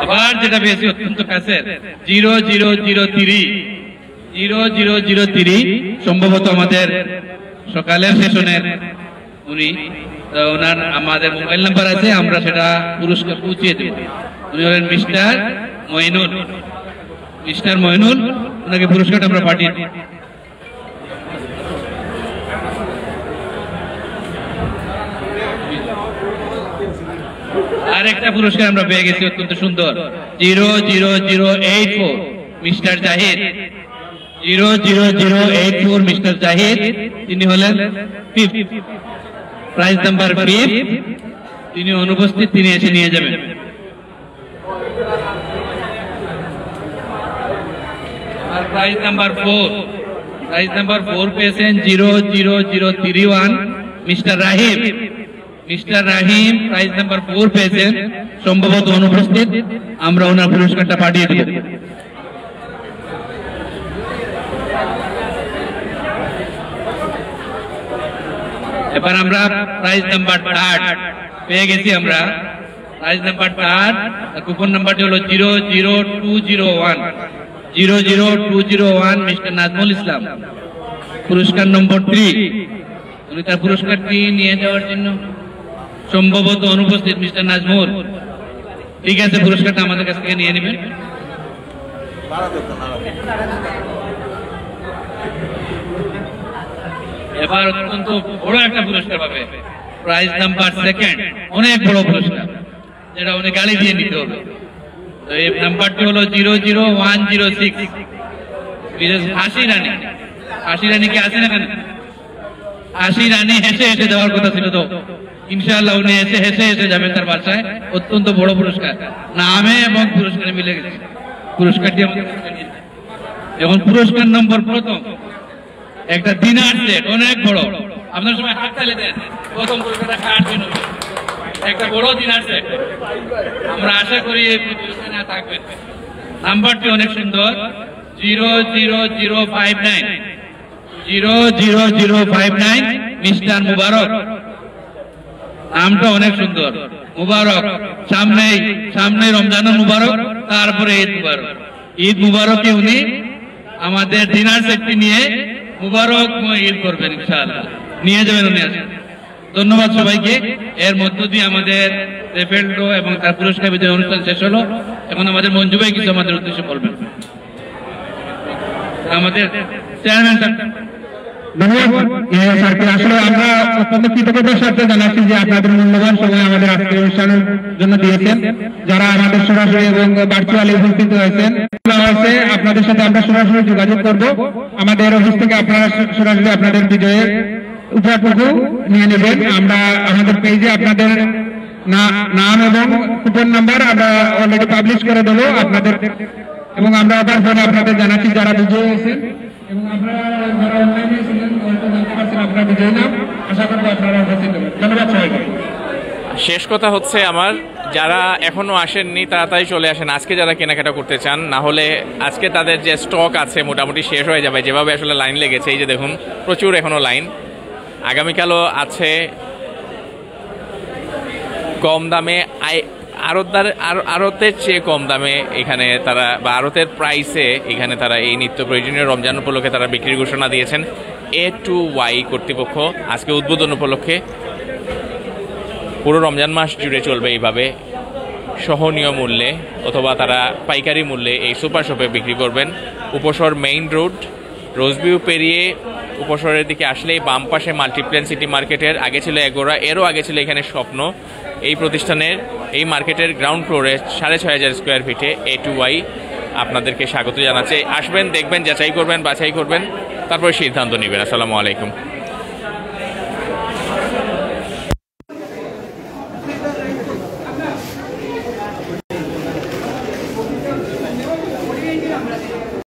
আবার যেটা পেয়েছি অত্যন্ত কাছের 00003, সম্ভবত আমাদের সকালের সেশনের উনি। ওনার আমাদের মোবাইল নাম্বার আছে, আমরা সেটা পুরস্কার পৌঁছিয়ে দেব। উনি হলেন মিস্টার মইনুল। মিস্টার মইনুল, ওনাকে পুরস্কারটা আমরা পাঠিয়ে দিই। আর একটা পুরস্কার আমরা পেয়ে গেছি অত্যন্ত সুন্দর 00084 মিস্টার জাহিদ, 00084 মিস্টার জাহিদ, তিনি হলেন 5th, প্রাইজ নাম্বার 5, তিনি অনুপস্থিত, তিনি এসে নিয়ে যাবেন। আর প্রাইজ নাম্বার 4 পেয়েছেন 00031 মিস্টার রাহিম। মিস্টার রাহিম প্রাইজ নাম্বার 4 পেয়েছেন, সম্ভবত অনুপস্থিত, আমরা ওনার পুরস্কারটা পাঠিয়ে দেব। এবার আমরা প্রাইজ নাম্বার 3 পেয়ে গেছি। আমরা প্রাইজ নাম্বার 3, কুপন নাম্বারটি হলো 00201 মিস্টার নাজমুল ইসলাম। পুরস্কার নম্বর 3, উনি তার পুরস্কারটি নিয়ে যাওয়ার জন্য সম্ভবত অনুপস্থিত মিস্টার নাজমুল। ঠিক আছে, পুরস্কারটা আমাদের কাছ থেকে নিয়ে নেবেন। এবার অত্যন্ত বড় একটা পুরস্কার পাবে, প্রাইজ নাম্বার 2, অনেক বড় পুরস্কার, যেটা উনি গাড়ি দিয়ে নিতে হবে। তো এই নাম্বারটি হলো 00106, 80 রানী। 80 রানী কি আছে না? কেন 80 রানী হেসে যাওয়ার কথা ছিল, তো ইনশাআল্লাহ উনি হেসে যাবেন তার বাসায়। অত্যন্ত বড় পুরস্কার, নামে এবং পুরস্কারে মিলে গেছে। পুরস্কারটি আমাদের এখন পুরস্কার নম্বর 1, একটা ডিনার সেট, অনেক বড়। আপনার সময় হাত তালি দেন প্রথম পুরস্কারটা খাওয়ার জন্য, একটা বড় ডিনার সেট। আমরা আশা করি এই পুরস্কার থাকবেন। নাম্বারটি অনেক সুন্দর, 00059 মিস্টার মুবারক। নামটা অনেক সুন্দর, মুবারক। সামনে রমজান মুবারক, তারপরে ঈদ মুবারক। ঈদ মুবারকে উনি আমাদের ডিনার সেটটি নিয়ে মুবারক ঈদ করবেন ইনশাআল্লাহ, নিয়ে যাবেন উনি। ধন্যবাদ সবাইকে। এর মধ্য দিয়ে আমাদের রেফেল ড্র এবং তার পুরস্কার বিতরণ অনুষ্ঠান শেষ হলো। এখন আমাদের মঞ্জু ভাই কিছু আমাদের উদ্দেশ্যে বলবেন। আমাদের চেয়ারম্যান স্যার। ধন্যবাদ স্যারকে। আসলে আমরা অত্যন্ত কৃতজ্ঞতার সাথে জানাচ্ছি যে আপনাদের মূল্যবান সময় আমাদের আজকের অনুষ্ঠানের জন্য দিয়েছেন। যারা আমাদের সরাসরি এবং ভার্চুয়ালি উপস্থিত হয়েছেন, আপনাদের সাথে আমরা সরাসরি যোগাযোগ করব। আমাদের অফিস থেকে আপনারা সরাসরি আপনাদের বিজয়ের উপহারটুকু নিয়ে নেবেন। আমরা আমাদের পেজে আপনাদের নাম এবং কুপন নাম্বার আমরা অলরেডি পাবলিশ করে দেবো আপনাদের, এবং আমরা আবার ফোনে আপনাদের জানাচ্ছি যারা বিজয়ী হয়েছেন এবং আপনারা যারা অনলাইনে ছিলেন হয়তো জানতে পারছেন আপনারা বিজয়ী নাম। আশা করবো আপনারা উপস্থিত হবেন। ধন্যবাদ সবাইকে। শেষ কথা হচ্ছে আমার, যারা এখনো আসেননি তাড়াতাড়ি চলে আসেন আজকে, যারা কেনাকাটা করতে চান। না হলে আজকে তাদের যে স্টক আছে মোটামুটি শেষ হয়ে যাবে, যেভাবে আসলে লাইন লেগেছে। এই যে দেখুন, প্রচুর এখনো লাইন। আগামীকালও আছে কম দামে, আড়তের চেয়ে কম দামে এখানে তারা, বা আড়তের প্রাইসে এখানে তারা এই নিত্য প্রয়োজনীয় রমজান উপলক্ষে তারা বিক্রির ঘোষণা দিয়েছেন। A2Y কর্তৃপক্ষ আজকে উদ্বোধন উপলক্ষে পুরো রমজান মাস জুড়ে চলবে এইভাবে সহনীয় মূল্যে অথবা তারা পাইকারি মূল্যে এই সুপার শপে বিক্রি করবেন। উপশহর মেইন রোড, রোজভিউ পেরিয়ে উপশহরের দিকে আসলেই বাম পাশে মাল্টিপ্লেন সিটি মার্কেটের আগে ছিল এগোরা, এরও আগে ছিল এখানে স্বপ্ন। এই প্রতিষ্ঠানের এই মার্কেটের গ্রাউন্ড ফ্লোরে 6500 স্কোয়ার ফিটে A2Y আপনাদেরকে স্বাগত জানাচ্ছে। আসবেন, দেখবেন, যাচাই করবেন, বাছাই করবেন, তারপরে সিদ্ধান্ত নেবেন। আসসালামু আলাইকুম।